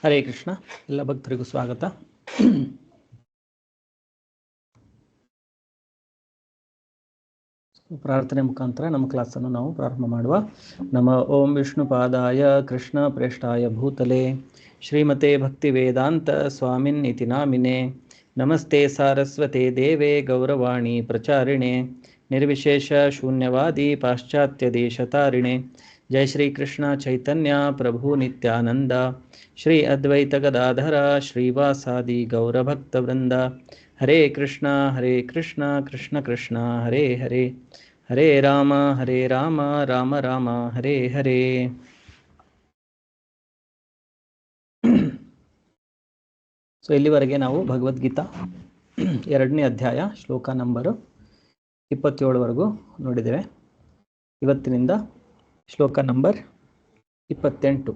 ಹರೇ ಕೃಷ್ಣ. ಎಲ್ಲ ಭಕ್ತರಿಗೂ ಸ್ವಾಗತ. ಪ್ರಾರ್ಥನೆ ಮುಖಾಂತರ ನಮ್ಮ ಕ್ಲಾಸನ್ನು ನಾವು ಪ್ರಾರಂಭ ಮಾಡುವ. ನಮ ಓಂ ವಿಷ್ಣು ಪಾದಾಯ ಕೃಷ್ಣ ಪ್ರೇಷ್ಠಾಯ ಭೂತಲೆ ಶ್ರೀಮತೆ ಭಕ್ತಿ ವೇದಾಂತ ಸ್ವಾಮಿನ್ ಇತಿ ನಾಮಿನೆ. ನಮಸ್ತೆ ಸಾರಸ್ವತೆ ದೇವೆ ಗೌರವಾಣಿ ಪ್ರಚಾರಿಣೆ ನಿರ್ವಿಶೇಷ ಶೂನ್ಯವಾದಿ ಪಾಶ್ಚಾತ್ಯ ದೇಶತಾರಿಣೆ. ಜೈ ಶ್ರೀ ಕೃಷ್ಣ ಚೈತನ್ಯ ಪ್ರಭು ನಿತ್ಯಾನಂದ ಶ್ರೀ ಅದ್ವೈತ ಗದಾಧರ ಶ್ರೀವಾಸಾದಿ ಗೌರಭಕ್ತವೃಂದ. ಹರೇ ಕೃಷ್ಣ ಕೃಷ್ಣ ಕೃಷ್ಣ ಹರೇ ಹರೇ, ಹರೇ ರಾಮ ರಾಮ ರಾಮ ಹರೇ ಹರೇ. ಸೊ ಇಲ್ಲಿವರೆಗೆ ನಾವು ಭಗವದ್ಗೀತಾ 2ನೇ ಅಧ್ಯಾಯ ಶ್ಲೋಕ ನಂಬರು 27ವರೆಗೂ ನೋಡಿದ್ದೇವೆ. ಇವತ್ತಿನಿಂದ ಶ್ಲೋಕ ನಂಬರ್ 28.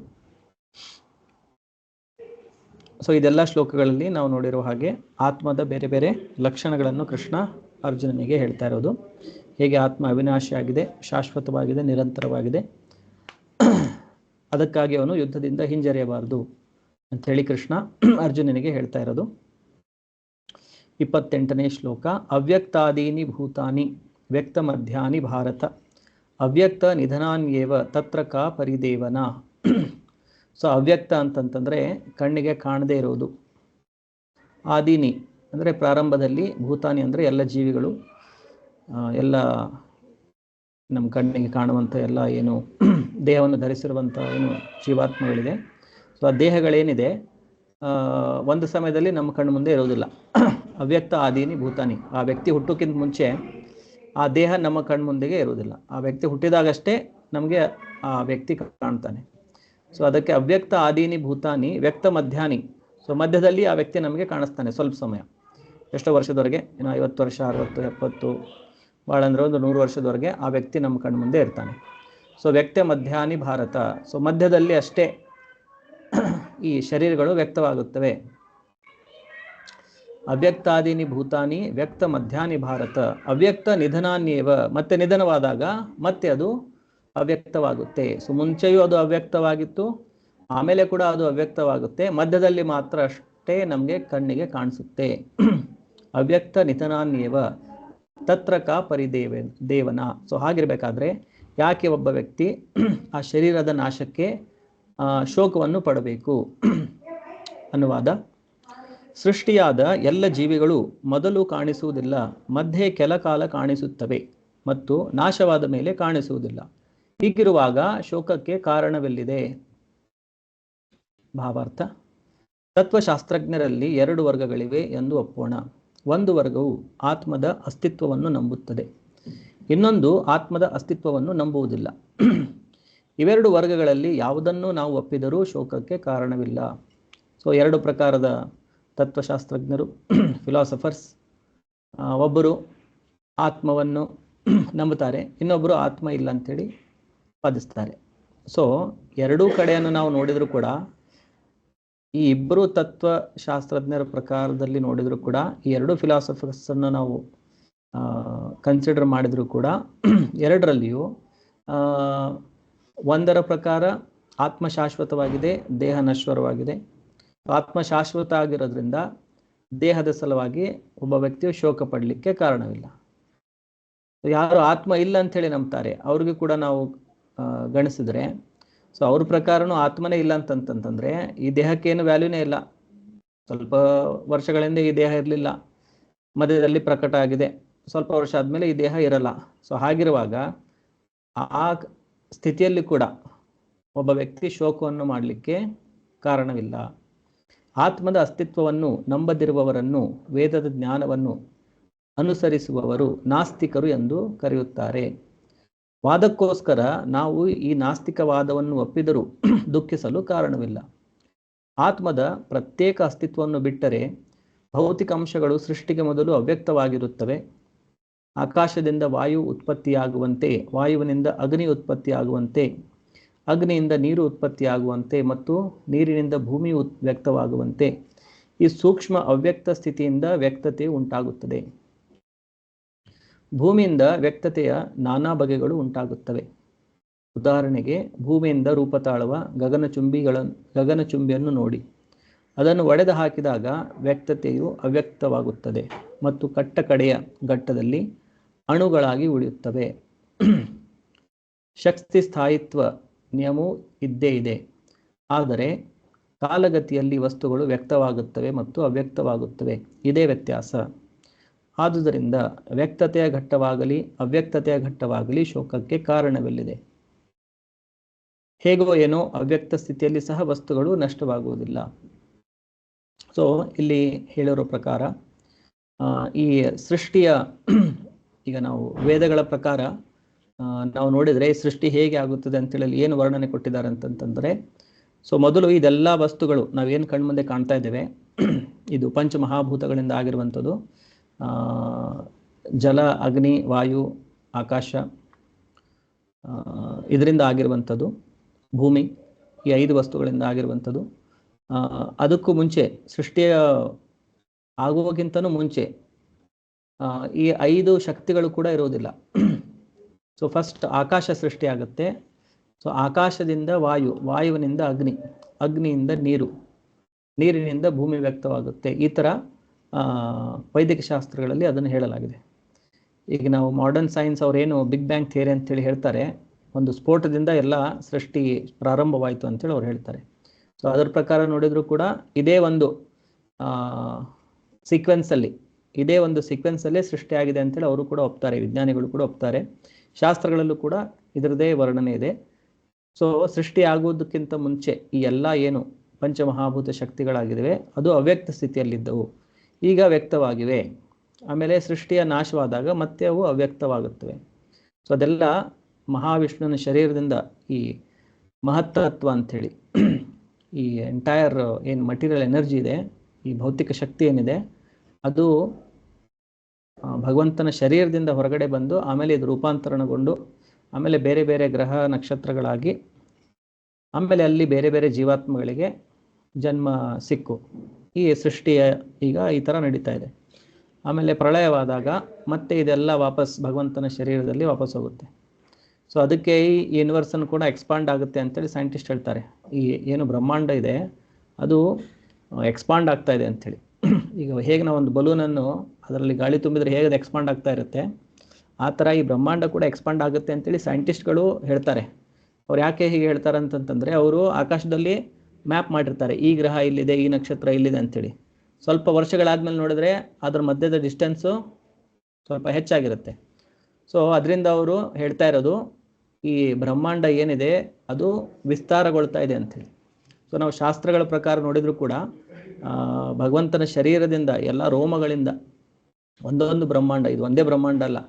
ಸೊ ಇದೆಲ್ಲ ಶ್ಲೋಕಗಳಲ್ಲಿ ನಾವು ನೋಡಿರುವ ಹಾಗೆ ಆತ್ಮದ ಬೇರೆ ಬೇರೆ ಲಕ್ಷಣಗಳನ್ನು ಕೃಷ್ಣ ಅರ್ಜುನನಿಗೆ ಹೇಳ್ತಾ ಇರೋದು. ಹೇಗೆ ಆತ್ಮ ಅವಿನಾಶಿಯಾಗಿದೆ, ಶಾಶ್ವತವಾಗಿದೆ, ನಿರಂತರವಾಗಿದೆ, ಅದಕ್ಕಾಗಿ ಅವನು ಯುದ್ಧದಿಂದ ಹಿಂಜರಿಯಬಾರದು ಅಂಥೇಳಿ ಕೃಷ್ಣ ಅರ್ಜುನನಿಗೆ ಹೇಳ್ತಾ ಇರೋದು. 28ನೇ ಶ್ಲೋಕ. ಅವ್ಯಕ್ತಾದೀನಿ ಭೂತಾನಿ ವ್ಯಕ್ತ ಮಧ್ಯಾನಿ ಭಾರತ ಅವ್ಯಕ್ತ ನಿಧನಾನ್ಯೇವ ತತ್ರ ಕಾ ಪರಿದೇವನ. ಸೊ ಅವ್ಯಕ್ತ ಅಂತಂತಂದರೆ ಕಣ್ಣಿಗೆ ಕಾಣದೇ ಇರೋದು. ಆದೀನಿ ಅಂದರೆ ಪ್ರಾರಂಭದಲ್ಲಿ, ಭೂತಾನಿ ಅಂದರೆ ಎಲ್ಲ ಜೀವಿಗಳು, ಎಲ್ಲ ನಮ್ಮ ಕಣ್ಣಿಗೆ ಕಾಣುವಂಥ ಎಲ್ಲ ಏನು ದೇಹವನ್ನು ಧರಿಸಿರುವಂಥ ಏನು ಜೀವಾತ್ಮಗಳಿದೆ. ಸೊ ಆ ದೇಹಗಳೇನಿದೆ ಒಂದು ಸಮಯದಲ್ಲಿ ನಮ್ಮ ಕಣ್ಣು ಮುಂದೆ ಇರೋದಿಲ್ಲ. ಅವ್ಯಕ್ತ ಆದೀನಿ ಭೂತಾನಿ. ಆ ವ್ಯಕ್ತಿ ಹುಟ್ಟೋಕ್ಕಿಂತ ಮುಂಚೆ ಆ ದೇಹ ನಮ್ಮ ಕಣ್ಣು ಮುಂದೆಗೆ ಇರೋದಿಲ್ಲ. ಆ ವ್ಯಕ್ತಿ ಹುಟ್ಟಿದಾಗಷ್ಟೇ ನಮಗೆ ಆ ವ್ಯಕ್ತಿ ಕಾಣ್ತಾನೆ. ಸೊ ಅದಕ್ಕೆ ಅವ್ಯಕ್ತ ಆದೀನಿ ಭೂತಾನಿ ವ್ಯಕ್ತ ಮಧ್ಯಾನಿ. ಸೊ ಮಧ್ಯದಲ್ಲಿ ಆ ವ್ಯಕ್ತಿ ನಮಗೆ ಕಾಣಿಸ್ತಾನೆ ಸ್ವಲ್ಪ ಸಮಯ, ಎಷ್ಟೋ ವರ್ಷದವರೆಗೆ, ಇನ್ನು 50 ವರ್ಷ, 60, 70, ಭಾಳ ಅಂದರೆ ಒಂದು 100 ವರ್ಷದವರೆಗೆ ಆ ವ್ಯಕ್ತಿ ನಮ್ಮ ಕಣ್ಣು ಮುಂದೆ ಇರ್ತಾನೆ. ಸೊ ವ್ಯಕ್ತ ಮಧ್ಯಾನಿ ಭಾರತ. ಸೊ ಮಧ್ಯದಲ್ಲಿ ಅಷ್ಟೇ ಈ ಶರೀರಗಳು ವ್ಯಕ್ತವಾಗುತ್ತವೆ. ಅವ್ಯಕ್ತಾದೀನಿ ಭೂತಾನಿ ವ್ಯಕ್ತ ಮಧ್ಯಾನಿ ಭಾರತ ಅವ್ಯಕ್ತ ನಿಧನಾನ್ಯೇವ. ಮತ್ತೆ ನಿಧನವಾದಾಗ ಮತ್ತೆ ಅದು ಅವ್ಯಕ್ತವಾಗುತ್ತೆ. ಸೊ ಮುಂಚೆಯೂ ಅದು ಅವ್ಯಕ್ತವಾಗಿತ್ತು, ಆಮೇಲೆ ಕೂಡ ಅದು ಅವ್ಯಕ್ತವಾಗುತ್ತೆ, ಮಧ್ಯದಲ್ಲಿ ಮಾತ್ರ ಅಷ್ಟೇ ನಮಗೆ ಕಣ್ಣಿಗೆ ಕಾಣಿಸುತ್ತೆ. ಅವ್ಯಕ್ತ ನಿಧನಾನ್ಯೇವ ತತ್ರ ಕಾ ಪರಿದೇವನ. ಸೊ ಹಾಗಿರ್ಬೇಕಾದ್ರೆ ಯಾಕೆ ಒಬ್ಬ ವ್ಯಕ್ತಿ ಆ ಶರೀರದ ನಾಶಕ್ಕೆ ಶೋಕವನ್ನು ಪಡಬೇಕು? ಅನುವಾದ. ಸೃಷ್ಟಿಯಾದ ಎಲ್ಲ ಜೀವಿಗಳು ಮೊದಲು ಕಾಣಿಸುವುದಿಲ್ಲ, ಮಧ್ಯೆ ಕೆಲ ಕಾಲ ಕಾಣಿಸುತ್ತವೆ ಮತ್ತು ನಾಶವಾದ ಮೇಲೆ ಕಾಣಿಸುವುದಿಲ್ಲ. ಹೀಗಿರುವಾಗ ಶೋಕಕ್ಕೆ ಕಾರಣವೆಲ್ಲಿದೆ? ಭಾವಾರ್ಥ. ತತ್ವಶಾಸ್ತ್ರಜ್ಞರಲ್ಲಿ 2 ವರ್ಗಗಳಿವೆ ಎಂದು ಒಪ್ಪೋಣ. ಒಂದು ವರ್ಗವು ಆತ್ಮದ ಅಸ್ತಿತ್ವವನ್ನು ನಂಬುತ್ತದೆ, ಇನ್ನೊಂದು ಆತ್ಮದ ಅಸ್ತಿತ್ವವನ್ನು ನಂಬುವುದಿಲ್ಲ. ಇವೆರಡು ವರ್ಗಗಳಲ್ಲಿ ಯಾವುದನ್ನು ನಾವು ಒಪ್ಪಿದರೂ ಶೋಕಕ್ಕೆ ಕಾರಣವಿಲ್ಲ. ಸೊ 2 ಪ್ರಕಾರದ ತತ್ವಶಾಸ್ತ್ರಜ್ಞರು, ಫಿಲಾಸಫರ್ಸ್. ಒಬ್ಬರು ಆತ್ಮವನ್ನು ನಂಬುತ್ತಾರೆ, ಇನ್ನೊಬ್ಬರು ಆತ್ಮ ಇಲ್ಲ ಅಂಥೇಳಿ ವಾದಿಸ್ತಾರೆ. ಸೊ 2 ಕಡೆಯನ್ನು ನಾವು ನೋಡಿದರೂ ಕೂಡ, ಈ ಇಬ್ಬರು ತತ್ವಶಾಸ್ತ್ರಜ್ಞರ ಪ್ರಕಾರದಲ್ಲಿ ನೋಡಿದರೂ ಕೂಡ, ಈ 2 ಫಿಲಾಸಫರ್ಸನ್ನು ನಾವು ಕನ್ಸಿಡರ್ ಮಾಡಿದರೂ ಕೂಡ, 2ರಲ್ಲಿಯೂ ಒಂದರ ಪ್ರಕಾರ ಆತ್ಮ ಶಾಶ್ವತವಾಗಿದೆ, ದೇಹ ನಶ್ವರವಾಗಿದೆ. ಆತ್ಮ ಶಾಶ್ವತ ಆಗಿರೋದ್ರಿಂದ ದೇಹದ ಸಲುವಾಗಿ ಒಬ್ಬ ವ್ಯಕ್ತಿಯು ಶೋಕ ಪಡಲಿಕ್ಕೆ ಕಾರಣವಿಲ್ಲ. ಯಾರು ಆತ್ಮ ಇಲ್ಲ ಅಂಥೇಳಿ ನಂಬ್ತಾರೆ ಅವ್ರಿಗೂ ಕೂಡ ನಾವು ಗಣಿಸಿದ್ರೆ, ಸೊ ಅವ್ರ ಪ್ರಕಾರನೂ ಆತ್ಮನೇ ಇಲ್ಲ ಅಂತಂತಂದರೆ ಈ ದೇಹಕ್ಕೇನು ವ್ಯಾಲ್ಯೂನೇ ಇಲ್ಲ. ಸ್ವಲ್ಪ ವರ್ಷಗಳಿಂದ ಈ ದೇಹ ಇರಲಿಲ್ಲ, ಮಧ್ಯದಲ್ಲಿ ಪ್ರಕಟ ಆಗಿದೆ, ಸ್ವಲ್ಪ ವರ್ಷ ಆದಮೇಲೆ ಈ ದೇಹ ಇರಲ್ಲ. ಸೊ ಹಾಗಿರುವಾಗ ಆ ಸ್ಥಿತಿಯಲ್ಲಿ ಕೂಡ ಒಬ್ಬ ವ್ಯಕ್ತಿ ಶೋಕವನ್ನು ಮಾಡಲಿಕ್ಕೆ ಕಾರಣವಿಲ್ಲ. ಆತ್ಮದ ಅಸ್ತಿತ್ವವನ್ನು ನಂಬದಿರುವವರನ್ನು, ವೇದದ ಜ್ಞಾನವನ್ನು ಅನುಸರಿಸುವವರು ನಾಸ್ತಿಕರು ಎಂದು ಕರೆಯುತ್ತಾರೆ. ವಾದಕ್ಕೋಸ್ಕರ ನಾವು ಈ ನಾಸ್ತಿಕವಾದವನ್ನು ಒಪ್ಪಿದರೂ ದುಃಖಿಸಲು ಕಾರಣವಿಲ್ಲ. ಆತ್ಮದ ಪ್ರತ್ಯೇಕ ಅಸ್ತಿತ್ವವನ್ನು ಬಿಟ್ಟರೆ ಭೌತಿಕ ಅಂಶಗಳು ಸೃಷ್ಟಿಗೆ ಮೊದಲು ಅವ್ಯಕ್ತವಾಗಿರುತ್ತವೆ. ಆಕಾಶದಿಂದ ವಾಯು ಉತ್ಪತ್ತಿಯಾಗುವಂತೆ, ವಾಯುವಿನಿಂದ ಅಗ್ನಿ ಉತ್ಪತ್ತಿಯಾಗುವಂತೆ, ಅಗ್ನಿಯಿಂದ ನೀರು ಉತ್ಪತ್ತಿಯಾಗುವಂತೆ ಮತ್ತು ನೀರಿನಿಂದ ಭೂಮಿ ವ್ಯಕ್ತವಾಗುವಂತೆ ಈ ಸೂಕ್ಷ್ಮ ಅವ್ಯಕ್ತ ಸ್ಥಿತಿಯಿಂದ ವ್ಯಕ್ತತೆ ಉಂಟಾಗುತ್ತದೆ. ಭೂಮಿಯಿಂದ ವ್ಯಕ್ತತೆಯ ನಾನಾ ಬಗೆಗಳು ಉಂಟಾಗುತ್ತವೆ. ಉದಾಹರಣೆಗೆ ಭೂಮಿಯಿಂದ ರೂಪ ತಾಳುವ ಗಗನಚುಂಬಿಯನ್ನು ನೋಡಿ. ಅದನ್ನು ಒಡೆದು ಹಾಕಿದಾಗ ವ್ಯಕ್ತತೆಯು ಅವ್ಯಕ್ತವಾಗುತ್ತದೆ ಮತ್ತು ಕಡೆಯ ಘಟ್ಟದಲ್ಲಿ ಅಣುಗಳಾಗಿ ಉಳಿಯುತ್ತವೆ. ಶಕ್ತಿ ಸ್ಥಾಯಿತ್ವ ನಿಯಮವೂ ಇದ್ದೇ ಇದೆ. ಆದರೆ ಕಾಲಗತಿಯಲ್ಲಿ ವಸ್ತುಗಳು ವ್ಯಕ್ತವಾಗುತ್ತವೆ ಮತ್ತು ಅವ್ಯಕ್ತವಾಗುತ್ತವೆ. ಇದೇ ವ್ಯತ್ಯಾಸ. ಆದುದರಿಂದ ವ್ಯಕ್ತತೆಯ ಘಟ್ಟವಾಗಲಿ ಅವ್ಯಕ್ತತೆಯ ಘಟ್ಟವಾಗಲಿ ಶೋಕಕ್ಕೆ ಕಾರಣವಿಲ್ಲಿದೆ. ಹೇಗೋ ಏನೋ ಅವ್ಯಕ್ತ ಸ್ಥಿತಿಯಲ್ಲಿ ಸಹ ವಸ್ತುಗಳು ನಷ್ಟವಾಗುವುದಿಲ್ಲ. ಸೊ ಇಲ್ಲಿ ಹೇಳಿರೋ ಪ್ರಕಾರ ಈ ಸೃಷ್ಟಿಯ ಈಗ ನಾವು ವೇದಗಳ ಪ್ರಕಾರ ನಾವು ನೋಡಿದರೆ ಈ ಸೃಷ್ಟಿ ಹೇಗೆ ಆಗುತ್ತದೆ ಅಂತೇಳಿ ಏನು ವರ್ಣನೆ ಕೊಟ್ಟಿದ್ದಾರೆ ಅಂತಂತಂದರೆ, ಸೊ ಮೊದಲು ಇದೆಲ್ಲ ವಸ್ತುಗಳು ನಾವೇನು ಕಣ್ಮುಂದೆ ಕಾಣ್ತಾ ಇದ್ದೇವೆ ಇದು ಪಂಚಮಹಾಭೂತಗಳಿಂದ ಆಗಿರುವಂಥದ್ದು. ಜಲ, ಅಗ್ನಿ, ವಾಯು, ಆಕಾಶ, ಇದರಿಂದ ಆಗಿರುವಂಥದ್ದು ಭೂಮಿ, ಈ 5 ವಸ್ತುಗಳಿಂದ ಆಗಿರುವಂಥದ್ದು. ಅದಕ್ಕೂ ಮುಂಚೆ ಸೃಷ್ಟಿಯ ಆಗುವಕ್ಕಿಂತನೂ ಮುಂಚೆ ಈ 5 ಶಕ್ತಿಗಳು ಕೂಡ ಇರೋದಿಲ್ಲ. ಸೊ ಫಸ್ಟ್ ಆಕಾಶ ಸೃಷ್ಟಿ ಆಗುತ್ತೆ. ಸೊ ಆಕಾಶದಿಂದ ವಾಯು, ವಾಯುವಿನಿಂದ ಅಗ್ನಿ, ಅಗ್ನಿಯಿಂದ ನೀರು, ನೀರಿನಿಂದ ಭೂಮಿ ವ್ಯಕ್ತವಾಗುತ್ತೆ. ಈ ಥರ ವೈದಿಕ ಶಾಸ್ತ್ರಗಳಲ್ಲಿ ಅದನ್ನು ಹೇಳಲಾಗಿದೆ. ಈಗ ನಾವು ಮಾಡರ್ನ್ ಸೈನ್ಸ್ ಅವರೇನು ಬಿಗ್ ಬ್ಯಾಂಗ್ ಥಿಯರಿ ಅಂತೇಳಿ ಹೇಳ್ತಾರೆ, ಒಂದು ಸ್ಫೋಟದಿಂದ ಎಲ್ಲ ಸೃಷ್ಟಿ ಪ್ರಾರಂಭವಾಯಿತು ಅಂತೇಳಿ ಅವ್ರು ಹೇಳ್ತಾರೆ. ಸೊ ಅದರ ಪ್ರಕಾರ ನೋಡಿದರೂ ಕೂಡ ಇದೇ ಒಂದು ಸೀಕ್ವೆನ್ಸಲ್ಲೇ ಸೃಷ್ಟಿಯಾಗಿದೆ ಅಂತೇಳಿ ಅವರು ಕೂಡ ಒಪ್ತಾರೆ, ವಿಜ್ಞಾನಿಗಳು ಕೂಡ ಒಪ್ತಾರೆ. ಶಾಸ್ತ್ರಗಳಲ್ಲೂ ಕೂಡ ಇದರದೇ ವರ್ಣನೆ ಇದೆ. ಸೊ ಸೃಷ್ಟಿ ಆಗುವುದಕ್ಕಿಂತ ಮುಂಚೆ ಈ ಎಲ್ಲ ಏನು ಪಂಚಮಹಾಭೂತ ಶಕ್ತಿಗಳಾಗಿವೆ ಅದು ಅವ್ಯಕ್ತ ಸ್ಥಿತಿಯಲ್ಲಿದ್ದವು, ಈಗ ವ್ಯಕ್ತವಾಗಿವೆ. ಆಮೇಲೆ ಸೃಷ್ಟಿಯ ನಾಶವಾದಾಗ ಮತ್ತೆ ಅವು ಅವ್ಯಕ್ತವಾಗುತ್ತವೆ. ಸೊ ಅದೆಲ್ಲ ಮಹಾವಿಷ್ಣುವಿನ ಶರೀರದಿಂದ ಈ ಮಹತ್ತತ್ವ ಅಂಥೇಳಿ ಈ ಎಂಟೈರ್ ಏನು ಮಟೀರಿಯಲ್ ಎನರ್ಜಿ ಇದೆ, ಈ ಭೌತಿಕ ಶಕ್ತಿ ಏನಿದೆ, ಅದು ಭಗವಂತನ ಶರೀರದಿಂದ ಹೊರಗಡೆ ಬಂದು ಆಮೇಲೆ ಇದು ರೂಪಾಂತರಣಗೊಂಡು ಆಮೇಲೆ ಬೇರೆ ಬೇರೆ ಗ್ರಹ ನಕ್ಷತ್ರಗಳಾಗಿ ಆಮೇಲೆ ಅಲ್ಲಿ ಬೇರೆ ಬೇರೆ ಜೀವಾತ್ಮಗಳಿಗೆ ಜನ್ಮ ಸಿಕ್ಕು ಈ ಸೃಷ್ಟಿಯ ಈಗ ಈ ಥರ ನಡೀತಾ ಇದೆ. ಆಮೇಲೆ ಪ್ರಳಯವಾದಾಗ ಮತ್ತೆ ಇದೆಲ್ಲ ವಾಪಸ್ ಭಗವಂತನ ಶರೀರದಲ್ಲಿ ವಾಪಸ್ ಹೋಗುತ್ತೆ. ಸೊ ಅದಕ್ಕೆ ಈ ಯೂನಿವರ್ಸನ್ನು ಕೂಡ ಎಕ್ಸ್ಪಾಂಡ್ ಆಗುತ್ತೆ ಅಂತೇಳಿ ಸೈಂಟಿಸ್ಟ್ ಹೇಳ್ತಾರೆ. ಈ ಏನು ಬ್ರಹ್ಮಾಂಡ ಇದೆ ಅದು ಎಕ್ಸ್ಪಾಂಡ್ ಆಗ್ತಾ ಇದೆ ಅಂಥೇಳಿ. ಈಗ ಹೇಗೆ ನಾವು ಒಂದು ಬಲೂನನ್ನು ಅದರಲ್ಲಿ ಗಾಳಿ ತುಂಬಿದರೆ ಹೇಗೆ ಅದು ಎಕ್ಸ್ಪಾಂಡ್ ಆಗ್ತಾ ಇರುತ್ತೆ, ಆ ಥರ ಈ ಬ್ರಹ್ಮಾಂಡ ಕೂಡ ಎಕ್ಸ್ಪಾಂಡ್ ಆಗುತ್ತೆ ಅಂತೇಳಿ ಸೈಂಟಿಸ್ಟ್ಗಳು ಹೇಳ್ತಾರೆ. ಅವ್ರು ಯಾಕೆ ಹೀಗೆ ಹೇಳ್ತಾರೆ ಅಂತಂತಂದರೆ, ಅವರು ಆಕಾಶದಲ್ಲಿ ಮ್ಯಾಪ್ ಮಾಡಿರ್ತಾರೆ, ಈ ಗ್ರಹ ಇಲ್ಲಿದೆ, ಈ ನಕ್ಷತ್ರ ಇಲ್ಲಿದೆ ಅಂಥೇಳಿ. ಸ್ವಲ್ಪ ವರ್ಷಗಳಾದ್ಮೇಲೆ ನೋಡಿದ್ರೆ ಅದರ ಮಧ್ಯದ ಡಿಸ್ಟೆನ್ಸು ಸ್ವಲ್ಪ ಹೆಚ್ಚಾಗಿರುತ್ತೆ. ಸೊ ಅದರಿಂದ ಅವರು ಹೇಳ್ತಾ ಇರೋದು ಈ ಬ್ರಹ್ಮಾಂಡ ಏನಿದೆ ಅದು ವಿಸ್ತಾರಗೊಳ್ತಾ ಇದೆ ಅಂಥೇಳಿ. ಸೊ ನಾವು ಶಾಸ್ತ್ರಗಳ ಪ್ರಕಾರ ನೋಡಿದರೂ ಕೂಡ ಭಗವಂತನ ಶರೀರದಿಂದ ಎಲ್ಲ ರೋಮಗಳಿಂದ ಒಂದೊಂದು ಬ್ರಹ್ಮಾಂಡ, ಇದು ಒಂದೇ ಬ್ರಹ್ಮಾಂಡ ಅಲ್ಲ.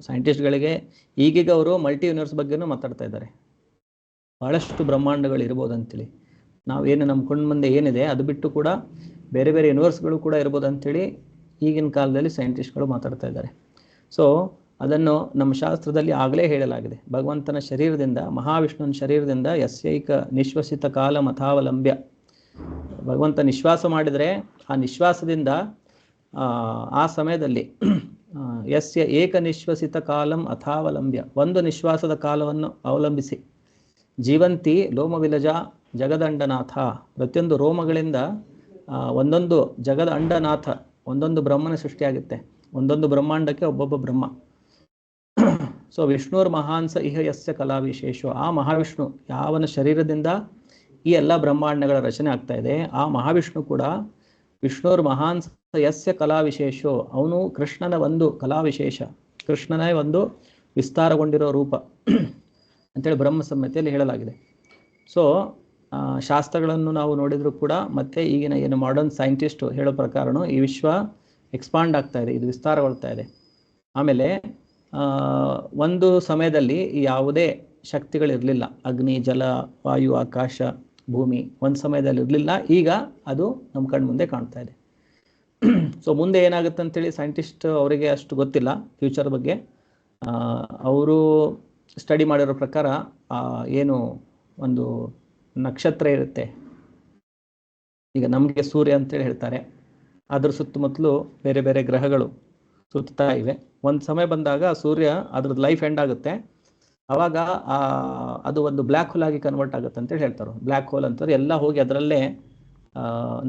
ಸೈಂಟಿಸ್ಟ್ಗಳಿಗೆ ಈಗೀಗ ಅವರು ಮಲ್ಟಿ ಯೂನಿವರ್ಸ್ ಬಗ್ಗೆನೂ ಮಾತಾಡ್ತಾ ಇದ್ದಾರೆ. ಬಹಳಷ್ಟು ಬ್ರಹ್ಮಾಂಡಗಳು ಇರ್ಬೋದು ಅಂತೇಳಿ. ನಾವೇನು ನಮ್ಮ ಕಣ್ಣು ಮುಂದೆ ಏನಿದೆ ಅದು ಬಿಟ್ಟು ಕೂಡ ಬೇರೆ ಬೇರೆ ಯೂನಿವರ್ಸ್ಗಳು ಕೂಡ ಇರ್ಬೋದು ಅಂಥೇಳಿ ಈಗಿನ ಕಾಲದಲ್ಲಿ ಸೈಂಟಿಸ್ಟ್ಗಳು ಮಾತಾಡ್ತಾ ಇದ್ದಾರೆ. ಸೊ ಅದನ್ನು ನಮ್ಮ ಶಾಸ್ತ್ರದಲ್ಲಿ ಆಗಲೇ ಹೇಳಲಾಗಿದೆ. ಭಗವಂತನ ಶರೀರದಿಂದ, ಮಹಾವಿಷ್ಣುವಿನ ಶರೀರದಿಂದ ಯಸ್ಯೈಕ ನಿಶ್ವಸಿತ ಕಾಲಂ ಅಥಾವಲಂಬ್ಯ, ಭಗವಂತ ನಿಶ್ವಾಸ ಮಾಡಿದರೆ ಆ ನಿಶ್ವಾಸದಿಂದ ಆ ಸಮಯದಲ್ಲಿ ಯಸ್ಯ ಏಕ ನಿಶ್ವಸಿತ ಕಾಲಂ ಅಥಾವಲಂಬ್ಯ, ಒಂದು ನಿಶ್ವಾಸದ ಕಾಲವನ್ನು ಅವಲಂಬಿಸಿ ಜೀವಂತಿ ಲೋಮವಿಲಜ ಜಗದಂಡನಾಥ, ಪ್ರತಿಯೊಂದು ರೋಮಗಳಿಂದ ಒಂದೊಂದು ಜಗದ ಅಂಡನಾಥ, ಒಂದೊಂದು ಬ್ರಹ್ಮನ ಸೃಷ್ಟಿಯಾಗುತ್ತೆ. ಒಂದೊಂದು ಬ್ರಹ್ಮಾಂಡಕ್ಕೆ ಒಬ್ಬೊಬ್ಬ ಬ್ರಹ್ಮ. ಸೊ ವಿಷ್ಣುರ್ ಮಹಾನ್ಸ ಇಹ ಯಸ್ಯ ಕಲಾ ವಿಶೇಷ, ಆ ಮಹಾವಿಷ್ಣು ಯಾವನ ಶರೀರದಿಂದ ಈ ಎಲ್ಲ ಬ್ರಹ್ಮಾಂಡಗಳ ರಚನೆ ಆಗ್ತಾ ಇದೆ, ಆ ಮಹಾವಿಷ್ಣು ಕೂಡ ವಿಷ್ಣುರ್ ಮಹಾನ್ಸ ಯಸ್ಯ ಕಲಾ ವಿಶೇಷ, ಅವನು ಕೃಷ್ಣನ ಒಂದು ಕಲಾ ವಿಶೇಷ, ಕೃಷ್ಣನೇ ಒಂದು ವಿಸ್ತಾರಗೊಂಡಿರೋ ರೂಪ ಅಂತೇಳಿ ಬ್ರಹ್ಮ ಸಂಹಿತೆಯಲ್ಲಿ ಹೇಳಲಾಗಿದೆ. ಸೊ ಶಾಸ್ತ್ರಗಳನ್ನು ನಾವು ನೋಡಿದರೂ ಕೂಡ ಮತ್ತೆ ಈಗಿನ ಏನು ಮಾಡರ್ನ್ ಸೈಂಟಿಸ್ಟು ಹೇಳೋ ಪ್ರಕಾರನೂ ಈ ವಿಶ್ವ ಎಕ್ಸ್ಪಾಂಡ್ ಆಗ್ತಾ ಇದೆ, ಇದು ವಿಸ್ತಾರಗೊಳ್ತಾ ಇದೆ. ಆಮೇಲೆ ಒಂದು ಸಮಯದಲ್ಲಿ ಯಾವುದೇ ಶಕ್ತಿಗಳಿರಲಿಲ್ಲ, ಅಗ್ನಿ, ಜಲ, ವಾಯು, ಆಕಾಶ, ಭೂಮಿ ಒಂದು ಸಮಯದಲ್ಲಿ ಇರಲಿಲ್ಲ. ಈಗ ಅದು ನಮ್ಮ ಕಣ್ಣು ಮುಂದೆ ಕಾಣ್ತಾ ಇದೆ. ಸೊ ಮುಂದೆ ಏನಾಗುತ್ತೆ ಅಂತೇಳಿ ಸೈಂಟಿಸ್ಟ್ ಅವರಿಗೆ ಅಷ್ಟು ಗೊತ್ತಿಲ್ಲ ಫ್ಯೂಚರ್ ಬಗ್ಗೆ. ಅವರು ಸ್ಟಡಿ ಮಾಡಿರೋ ಪ್ರಕಾರ ಏನು ಒಂದು ನಕ್ಷತ್ರ ಇರುತ್ತೆ, ಈಗ ನಮಗೆ ಸೂರ್ಯ ಅಂತೇಳಿ ಹೇಳ್ತಾರೆ, ಅದ್ರ ಸುತ್ತಮುತ್ತಲು ಬೇರೆ ಬೇರೆ ಗ್ರಹಗಳು ಸುತ್ತಾ ಇವೆ. ಒಂದು ಸಮಯ ಬಂದಾಗ ಸೂರ್ಯ ಅದ್ರದ್ದು ಲೈಫ್ ಎಂಡ್ ಆಗುತ್ತೆ. ಆವಾಗ ಅದು ಒಂದು ಬ್ಲ್ಯಾಕ್ ಹೋಲ್ ಆಗಿ ಕನ್ವರ್ಟ್ ಆಗುತ್ತೆ ಅಂತೇಳಿ ಹೇಳ್ತಾರೆ. ಬ್ಲ್ಯಾಕ್ ಹೋಲ್ ಅಂತಾರೆ ಎಲ್ಲ ಹೋಗಿ ಅದರಲ್ಲೇ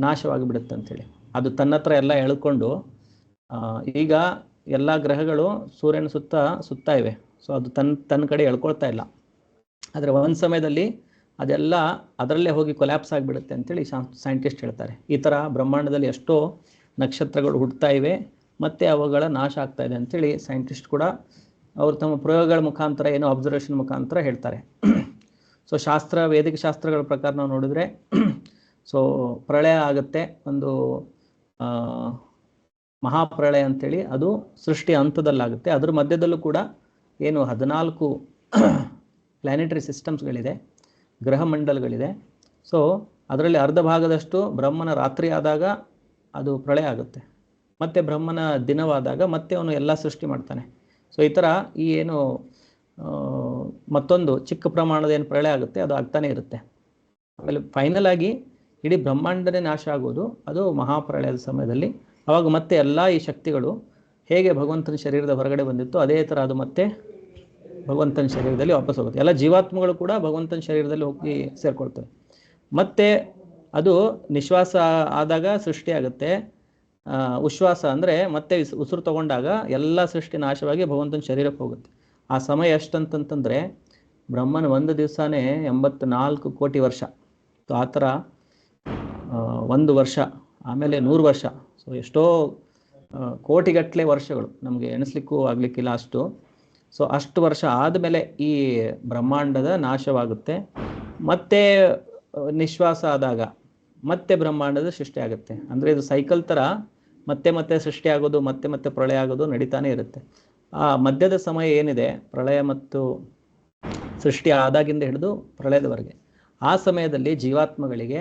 ನಾಶವಾಗಿ ಬಿಡುತ್ತೆ ಅಂಥೇಳಿ. ಅದು ತನ್ನ ಹತ್ರ ಎಲ್ಲ ಎಳ್ಕೊಂಡು ಈಗ ಎಲ್ಲ ಗ್ರಹಗಳು ಸೂರ್ಯನ ಸುತ್ತಾ ಇವೆ. ಸೊ ಅದು ತನ್ನ ಕಡೆ ಎಳ್ಕೊಳ್ತಾ ಇಲ್ಲ. ಆದರೆ ಒಂದು ಸಮಯದಲ್ಲಿ ಅದೆಲ್ಲ ಅದರಲ್ಲೇ ಹೋಗಿ ಕೊಲ್ಯಾಪ್ಸ್ ಆಗಿಬಿಡುತ್ತೆ ಅಂತೇಳಿ ಸೈಂಟಿಸ್ಟ್ ಹೇಳ್ತಾರೆ. ಈ ಥರ ಬ್ರಹ್ಮಾಂಡದಲ್ಲಿ ಎಷ್ಟೋ ನಕ್ಷತ್ರಗಳು ಹುಡ್ತಾ ಇವೆ ಮತ್ತು ಅವುಗಳ ನಾಶ ಆಗ್ತಾ ಇದೆ ಅಂಥೇಳಿ ಸೈಂಟಿಸ್ಟ್ ಕೂಡ ಅವರು ತಮ್ಮ ಪ್ರಯೋಗಗಳ ಮುಖಾಂತರ ಏನೋ ಅಬ್ಸರ್ವೇಷನ್ ಮುಖಾಂತರ ಹೇಳ್ತಾರೆ. ಸೊ ವೇದಿಕ ಶಾಸ್ತ್ರಗಳ ಪ್ರಕಾರ ನಾವು ನೋಡಿದ್ರೆ ಸೊ ಪ್ರಳಯ ಆಗುತ್ತೆ, ಒಂದು ಮಹಾಪ್ರಳಯ ಅಂಥೇಳಿ, ಅದು ಸೃಷ್ಟಿಯ ಹಂತದಲ್ಲಾಗುತ್ತೆ. ಅದ್ರ ಮಧ್ಯದಲ್ಲೂ ಕೂಡ ಏನು 14 ಪ್ಲಾನೆಟರಿ ಸಿಸ್ಟಮ್ಸ್ಗಳಿದೆ, ಗ್ರಹ ಮಂಡಲಗಳಿದೆ. ಸೊ ಅದರಲ್ಲಿ ಅರ್ಧ ಭಾಗದಷ್ಟು ಬ್ರಹ್ಮನ ರಾತ್ರಿ ಆದಾಗ ಅದು ಪ್ರಳಯ ಆಗುತ್ತೆ, ಮತ್ತು ಬ್ರಹ್ಮನ ದಿನವಾದಾಗ ಮತ್ತೆ ಅವನು ಎಲ್ಲ ಸೃಷ್ಟಿ ಮಾಡ್ತಾನೆ. ಸೊ ಈ ಥರ ಈ ಏನು ಮತ್ತೊಂದು ಚಿಕ್ಕ ಪ್ರಮಾಣದ ಏನು ಪ್ರಳಯ ಆಗುತ್ತೆ ಅದು ಆಗ್ತಾನೆ ಇರುತ್ತೆ. ಆಮೇಲೆ ಫೈನಲ್ ಆಗಿ ಇಡೀ ಬ್ರಹ್ಮಾಂಡನೇ ನಾಶ ಆಗೋದು ಅದು ಮಹಾಪ್ರಳಯದ ಸಮಯದಲ್ಲಿ. ಆವಾಗ ಮತ್ತೆ ಎಲ್ಲ ಈ ಶಕ್ತಿಗಳು ಹೇಗೆ ಭಗವಂತನ ಶರೀರದ ಹೊರಗಡೆ ಬಂದಿತ್ತು ಅದೇ ಥರ ಅದು ಮತ್ತೆ ಭಗವಂತನ ಶರೀರದಲ್ಲಿ ವಾಪಸ್ ಹೋಗುತ್ತೆ. ಎಲ್ಲ ಜೀವಾತ್ಮಗಳು ಕೂಡ ಭಗವಂತನ ಶರೀರದಲ್ಲಿ ಹೋಗಿ ಸೇರ್ಕೊಳ್ತವೆ. ಮತ್ತೆ ಅದು ನಿಶ್ವಾಸ ಆದಾಗ ಸೃಷ್ಟಿಯಾಗುತ್ತೆ, ಉಶ್ವಾಸ ಅಂದರೆ ಮತ್ತೆ ಉಸಿರು ತಗೊಂಡಾಗ ಎಲ್ಲ ಸೃಷ್ಟಿ ನಾಶವಾಗಿ ಭಗವಂತನ ಶರೀರಕ್ಕೆ ಹೋಗುತ್ತೆ. ಆ ಸಮಯ ಎಷ್ಟಂತಂತಂದರೆ ಬ್ರಹ್ಮನ ಒಂದು ದಿವಸನೇ 84 ಕೋಟಿ ವರ್ಷ. ಸೊ ಆ ಥರ 1 ವರ್ಷ, ಆಮೇಲೆ 100 ವರ್ಷ, ಸೊ ಎಷ್ಟೋ ಕೋಟಿಗಟ್ಟಲೆ ವರ್ಷಗಳು, ನಮಗೆ ಎಣಿಸ್ಲಿಕ್ಕೂ ಆಗಲಿಕ್ಕಿಲ್ಲ ಅಷ್ಟು. ಸೊ ಅಷ್ಟು ವರ್ಷ ಆದಮೇಲೆ ಈ ಬ್ರಹ್ಮಾಂಡದ ನಾಶವಾಗುತ್ತೆ. ಮತ್ತೆ ನಿಶ್ವಾಸ ಆದಾಗ ಮತ್ತೆ ಬ್ರಹ್ಮಾಂಡದ ಸೃಷ್ಟಿ ಆಗುತ್ತೆ. ಅಂದರೆ ಇದು ಸೈಕಲ್ ಥರ ಮತ್ತೆ ಮತ್ತೆ ಸೃಷ್ಟಿ ಆಗೋದು, ಮತ್ತೆ ಮತ್ತೆ ಪ್ರಳಯ ಆಗೋದು ನಡೀತಾನೆ ಇರುತ್ತೆ. ಆ ಮಧ್ಯದ ಸಮಯ ಏನಿದೆ, ಪ್ರಳಯ ಮತ್ತು ಸೃಷ್ಟಿ ಆದಾಗಿಂದ ಹಿಡಿದು ಪ್ರಳಯದವರೆಗೆ, ಆ ಸಮಯದಲ್ಲಿ ಜೀವಾತ್ಮಗಳಿಗೆ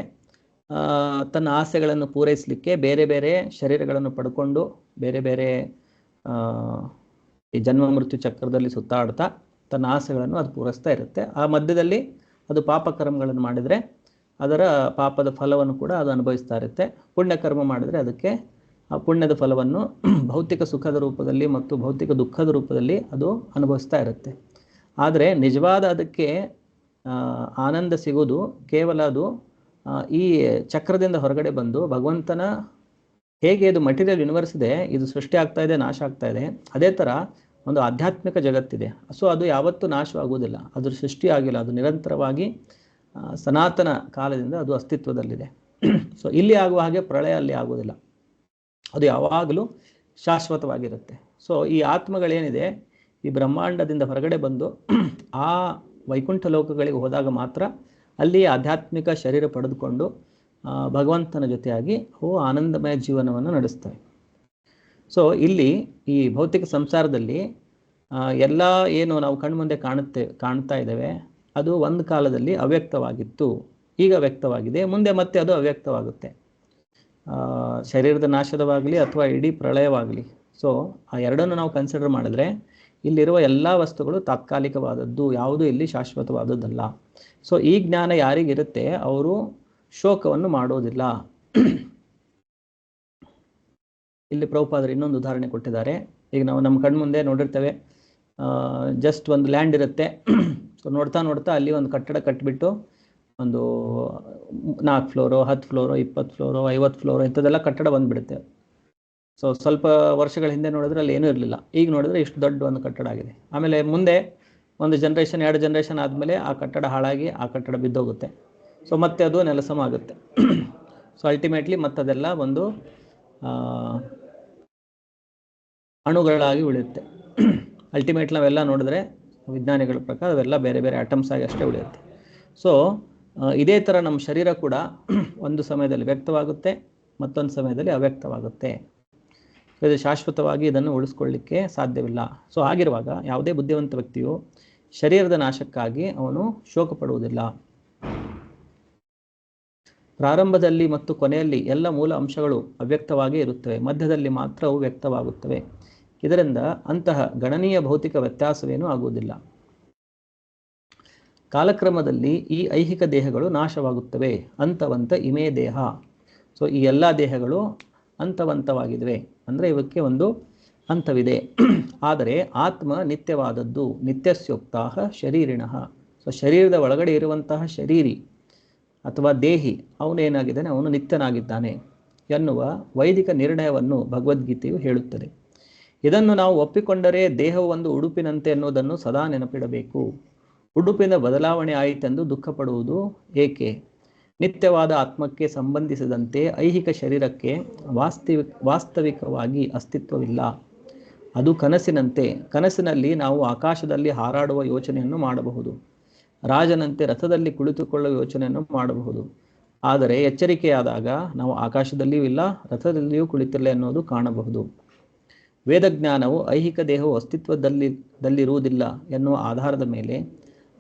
ತನ್ನ ಆಸೆಗಳನ್ನು ಪೂರೈಸಲಿಕ್ಕೆ ಬೇರೆ ಬೇರೆ ಶರೀರಗಳನ್ನು ಪಡ್ಕೊಂಡು ಬೇರೆ ಬೇರೆ ಈ ಜನ್ಮ ಮೃತ್ಯು ಚಕ್ರದಲ್ಲಿ ಸುತ್ತಾಡ್ತಾ ತನ್ನ ಆಸೆಗಳನ್ನು ಅದು ಪೂರೈಸ್ತಾ ಇರುತ್ತೆ. ಆ ಮಧ್ಯದಲ್ಲಿ ಅದು ಪಾಪಕರ್ಮಗಳನ್ನು ಮಾಡಿದರೆ ಅದರ ಪಾಪದ ಫಲವನ್ನು ಕೂಡ ಅದು ಅನುಭವಿಸ್ತಾ ಇರುತ್ತೆ. ಪುಣ್ಯಕರ್ಮ ಮಾಡಿದರೆ ಅದಕ್ಕೆ ಆ ಪುಣ್ಯದ ಫಲವನ್ನು ಭೌತಿಕ ಸುಖದ ರೂಪದಲ್ಲಿ ಮತ್ತು ಭೌತಿಕ ದುಃಖದ ರೂಪದಲ್ಲಿ ಅದು ಅನುಭವಿಸ್ತಾ ಇರುತ್ತೆ. ಆದರೆ ನಿಜವಾದ ಅದಕ್ಕೆ ಆನಂದ ಸಿಗೋದು ಕೇವಲ ಅದು ಈ ಚಕ್ರದಿಂದ ಹೊರಗಡೆ ಬಂದು ಭಗವಂತನ ಹೇಗೆ ಇದು ಮಟೀರಿಯಲ್ ಯೂನಿವರ್ಸ್ ಇದೆ, ಇದು ಸೃಷ್ಟಿ ಆಗ್ತಾ ಇದೆ, ನಾಶ ಆಗ್ತಾ ಇದೆ, ಅದೇ ಥರ ಒಂದು ಆಧ್ಯಾತ್ಮಿಕ ಜಗತ್ತಿದೆ. ಸೊ ಅದು ಯಾವತ್ತೂ ನಾಶವಾಗುವುದಿಲ್ಲ, ಅದ್ರ ಸೃಷ್ಟಿ ಆಗಿಲ್ಲ, ಅದು ನಿರಂತರವಾಗಿ ಸನಾತನ ಕಾಲದಿಂದ ಅದು ಅಸ್ತಿತ್ವದಲ್ಲಿದೆ. ಸೊ ಇಲ್ಲಿ ಆಗುವ ಹಾಗೆ ಪ್ರಳಯ ಅಲ್ಲಿ ಆಗುವುದಿಲ್ಲ, ಅದು ಯಾವಾಗಲೂ ಶಾಶ್ವತವಾಗಿರುತ್ತೆ. ಸೊ ಈ ಆತ್ಮಗಳೇನಿದೆ ಈ ಬ್ರಹ್ಮಾಂಡದಿಂದ ಹೊರಗಡೆ ಬಂದು ಆ ವೈಕುಂಠ ಲೋಕಗಳಿಗೆ ಹೋದಾಗ ಮಾತ್ರ ಅಲ್ಲಿ ಆಧ್ಯಾತ್ಮಿಕ ಶರೀರ ಪಡೆದುಕೊಂಡು ಭಗವಂತನ ಜೊತೆಯಾಗಿ ಅವು ಆನಂದಮಯ ಜೀವನವನ್ನು ನಡೆಸ್ತವೆ. ಸೊ ಇಲ್ಲಿ ಈ ಭೌತಿಕ ಸಂಸಾರದಲ್ಲಿ ಎಲ್ಲ ಏನು ನಾವು ಕಣ್ಮುಂದೆ ಕಾಣ್ತಾ ಇದ್ದೇವೆ ಅದು ಒಂದು ಕಾಲದಲ್ಲಿ ಅವ್ಯಕ್ತವಾಗಿತ್ತು, ಈಗ ವ್ಯಕ್ತವಾಗಿದೆ, ಮುಂದೆ ಮತ್ತೆ ಅದು ಅವ್ಯಕ್ತವಾಗುತ್ತೆ. ಶರೀರದ ನಾಶದವಾಗಲಿ ಅಥವಾ ಇಡೀ ಪ್ರಳಯವಾಗಲಿ. ಸೊ ಆ ಎರಡನ್ನು ನಾವು ಕನ್ಸಿಡರ್ ಮಾಡಿದ್ರೆ ಇಲ್ಲಿರುವ ಎಲ್ಲ ವಸ್ತುಗಳು ತಾತ್ಕಾಲಿಕವಾದದ್ದು, ಯಾವುದೂ ಇಲ್ಲಿ ಶಾಶ್ವತವಾದದ್ದಲ್ಲ. ಸೊ ಈ ಜ್ಞಾನ ಯಾರಿಗಿರುತ್ತೆ ಅವರು ಶೋಕವನ್ನು ಮಾಡೋದಿಲ್ಲ. ಇಲ್ಲಿ ಪ್ರಭುಪಾದರು ಇನ್ನೊಂದು ಉದಾಹರಣೆ ಕೊಟ್ಟಿದ್ದಾರೆ. ಈಗ ನಾವು ನಮ್ಮ ಕಣ್ಮುಂದೆ ನೋಡಿರ್ತೇವೆ, ಜಸ್ಟ್ ಒಂದು ಲ್ಯಾಂಡ್ ಇರುತ್ತೆ. ಸೊ ನೋಡ್ತಾ ನೋಡ್ತಾ ಅಲ್ಲಿ ಒಂದು ಕಟ್ಟಡ ಕಟ್ಟಿಬಿಟ್ಟು ಒಂದು 4 ಫ್ಲೋರೋ 10 ಫ್ಲೋರೋ 20 ಫ್ಲೋರೋ 50 ಫ್ಲೋರೋ ಇಂಥದ್ದೆಲ್ಲ ಕಟ್ಟಡ ಬಂದುಬಿಡುತ್ತೆ. ಸೊ ಸ್ವಲ್ಪ ವರ್ಷಗಳ ಹಿಂದೆ ನೋಡಿದ್ರೆ ಅಲ್ಲಿ ಏನೂ ಇರಲಿಲ್ಲ, ಈಗ ನೋಡಿದ್ರೆ ಇಷ್ಟು ದೊಡ್ಡ ಒಂದು ಕಟ್ಟಡ ಆಗಿದೆ. ಆಮೇಲೆ ಮುಂದೆ ಒಂದು ಜನ್ರೇಷನ್ 2 ಜನ್ರೇಷನ್ ಆದಮೇಲೆ ಆ ಕಟ್ಟಡ ಹಾಳಾಗಿ ಆ ಕಟ್ಟಡ ಬಿದ್ದೋಗುತ್ತೆ. ಸೊ ಮತ್ತೆ ಅದು ನೆಲಸಮ ಆಗುತ್ತೆ. ಸೊ ಅಲ್ಟಿಮೇಟ್ಲಿ ಮತ್ತದೆಲ್ಲ ಒಂದು ಅಣುಗಳಾಗಿ ಉಳಿಯುತ್ತೆ. ಅಲ್ಟಿಮೇಟ್ಲಿ ನಾವೆಲ್ಲ ನೋಡಿದ್ರೆ ವಿಜ್ಞಾನಿಗಳ ಪ್ರಕಾರ ಅವೆಲ್ಲ ಬೇರೆ ಬೇರೆ ಆಟಮ್ಸ್ ಆಗಿ ಅಷ್ಟೇ ಉಳಿಯುತ್ತೆ. ಸೊ ಇದೇ ಥರ ನಮ್ಮ ಶರೀರ ಕೂಡ ಒಂದು ಸಮಯದಲ್ಲಿ ವ್ಯಕ್ತವಾಗುತ್ತೆ, ಮತ್ತೊಂದು ಸಮಯದಲ್ಲಿ ಅವ್ಯಕ್ತವಾಗುತ್ತೆ. ಇದು ಶಾಶ್ವತವಾಗಿ ಇದನ್ನು ಉಳಿಸ್ಕೊಳ್ಳಿಕ್ಕೆ ಸಾಧ್ಯವಿಲ್ಲ. ಸೊ ಆಗಿರುವಾಗ ಯಾವುದೇ ಬುದ್ಧಿವಂತ ವ್ಯಕ್ತಿಯು ಶರೀರದ ನಾಶಕ್ಕಾಗಿ ಅವನು ಶೋಕ ಪಡುವುದಿಲ್ಲ. ಪ್ರಾರಂಭದಲ್ಲಿ ಮತ್ತು ಕೊನೆಯಲ್ಲಿ ಎಲ್ಲ ಮೂಲ ಅಂಶಗಳು ಅವ್ಯಕ್ತವಾಗಿ ಇರುತ್ತವೆ, ಮಧ್ಯದಲ್ಲಿ ಮಾತ್ರ ಅವು ವ್ಯಕ್ತವಾಗುತ್ತವೆ. ಇದರಿಂದ ಅಂತಹ ಗಣನೀಯ ಭೌತಿಕ ವ್ಯತ್ಯಾಸವೇನೂ ಆಗುವುದಿಲ್ಲ. ಕಾಲಕ್ರಮದಲ್ಲಿ ಈ ಐಹಿಕ ದೇಹಗಳು ನಾಶವಾಗುತ್ತವೆ. ಅಂತವಂತ ಇಮೇ ದೇಹ. ಸೊ ಈ ಎಲ್ಲ ದೇಹಗಳು ಅಂತವಂತವಾಗಿವೆ, ಅಂದರೆ ಇವಕ್ಕೆ ಒಂದು ಹಂತವಿದೆ. ಆದರೆ ಆತ್ಮ ನಿತ್ಯವಾದದ್ದು. ನಿತ್ಯಸ್ಯೋಕ್ತಾಹ ಶರೀರಿಣಃ. ಸೊ ಶರೀರದ ಒಳಗಡೆ ಇರುವಂತಹ ಶರೀರಿ ಅಥವಾ ದೇಹಿ ಅವನೇನಾಗಿದ್ದಾನೆ, ಅವನು ನಿತ್ಯನಾಗಿದ್ದಾನೆ ಎನ್ನುವ ವೈದಿಕ ನಿರ್ಣಯವನ್ನು ಭಗವದ್ಗೀತೆಯು ಹೇಳುತ್ತದೆ. ಇದನ್ನು ನಾವು ಒಪ್ಪಿಕೊಂಡರೆ ದೇಹವು ಒಂದು ಉಡುಪಿನಂತೆ ಎನ್ನುವುದನ್ನು ಸದಾ ನೆನಪಿಡಬೇಕು. ಉಡುಪಿನ ಬದಲಾವಣೆ ಆಯಿತೆಂದು ದುಃಖ ಪಡುವುದು ಏಕೆ? ನಿತ್ಯವಾದ ಆತ್ಮಕ್ಕೆ ಸಂಬಂಧಿಸಿದಂತೆ ಐಹಿಕ ಶರೀರಕ್ಕೆ ವಾಸ್ತವಿಕವಾಗಿ ಅಸ್ತಿತ್ವವಿಲ್ಲ. ಅದು ಕನಸಿನಂತೆ. ಕನಸಿನಲ್ಲಿ ನಾವು ಆಕಾಶದಲ್ಲಿ ಹಾರಾಡುವ ಯೋಚನೆಯನ್ನು ಮಾಡಬಹುದು, ರಾಜನಂತೆ ರಥದಲ್ಲಿ ಕುಳಿತುಕೊಳ್ಳುವ ಯೋಚನೆಯನ್ನು ಮಾಡಬಹುದು. ಆದರೆ ಎಚ್ಚರಿಕೆಯಾದಾಗ ನಾವು ಆಕಾಶದಲ್ಲಿಯೂ ಇಲ್ಲ, ರಥದಲ್ಲಿಯೂ ಕುಳಿತಿಲ್ಲ ಎನ್ನುವುದು ಕಾಣಬಹುದು. ವೇದಜ್ಞಾನವು ಐಹಿಕ ದೇಹವು ಅಸ್ತಿತ್ವದಲ್ಲಿರುವುದಿಲ್ಲ ಎನ್ನುವ ಆಧಾರದ ಮೇಲೆ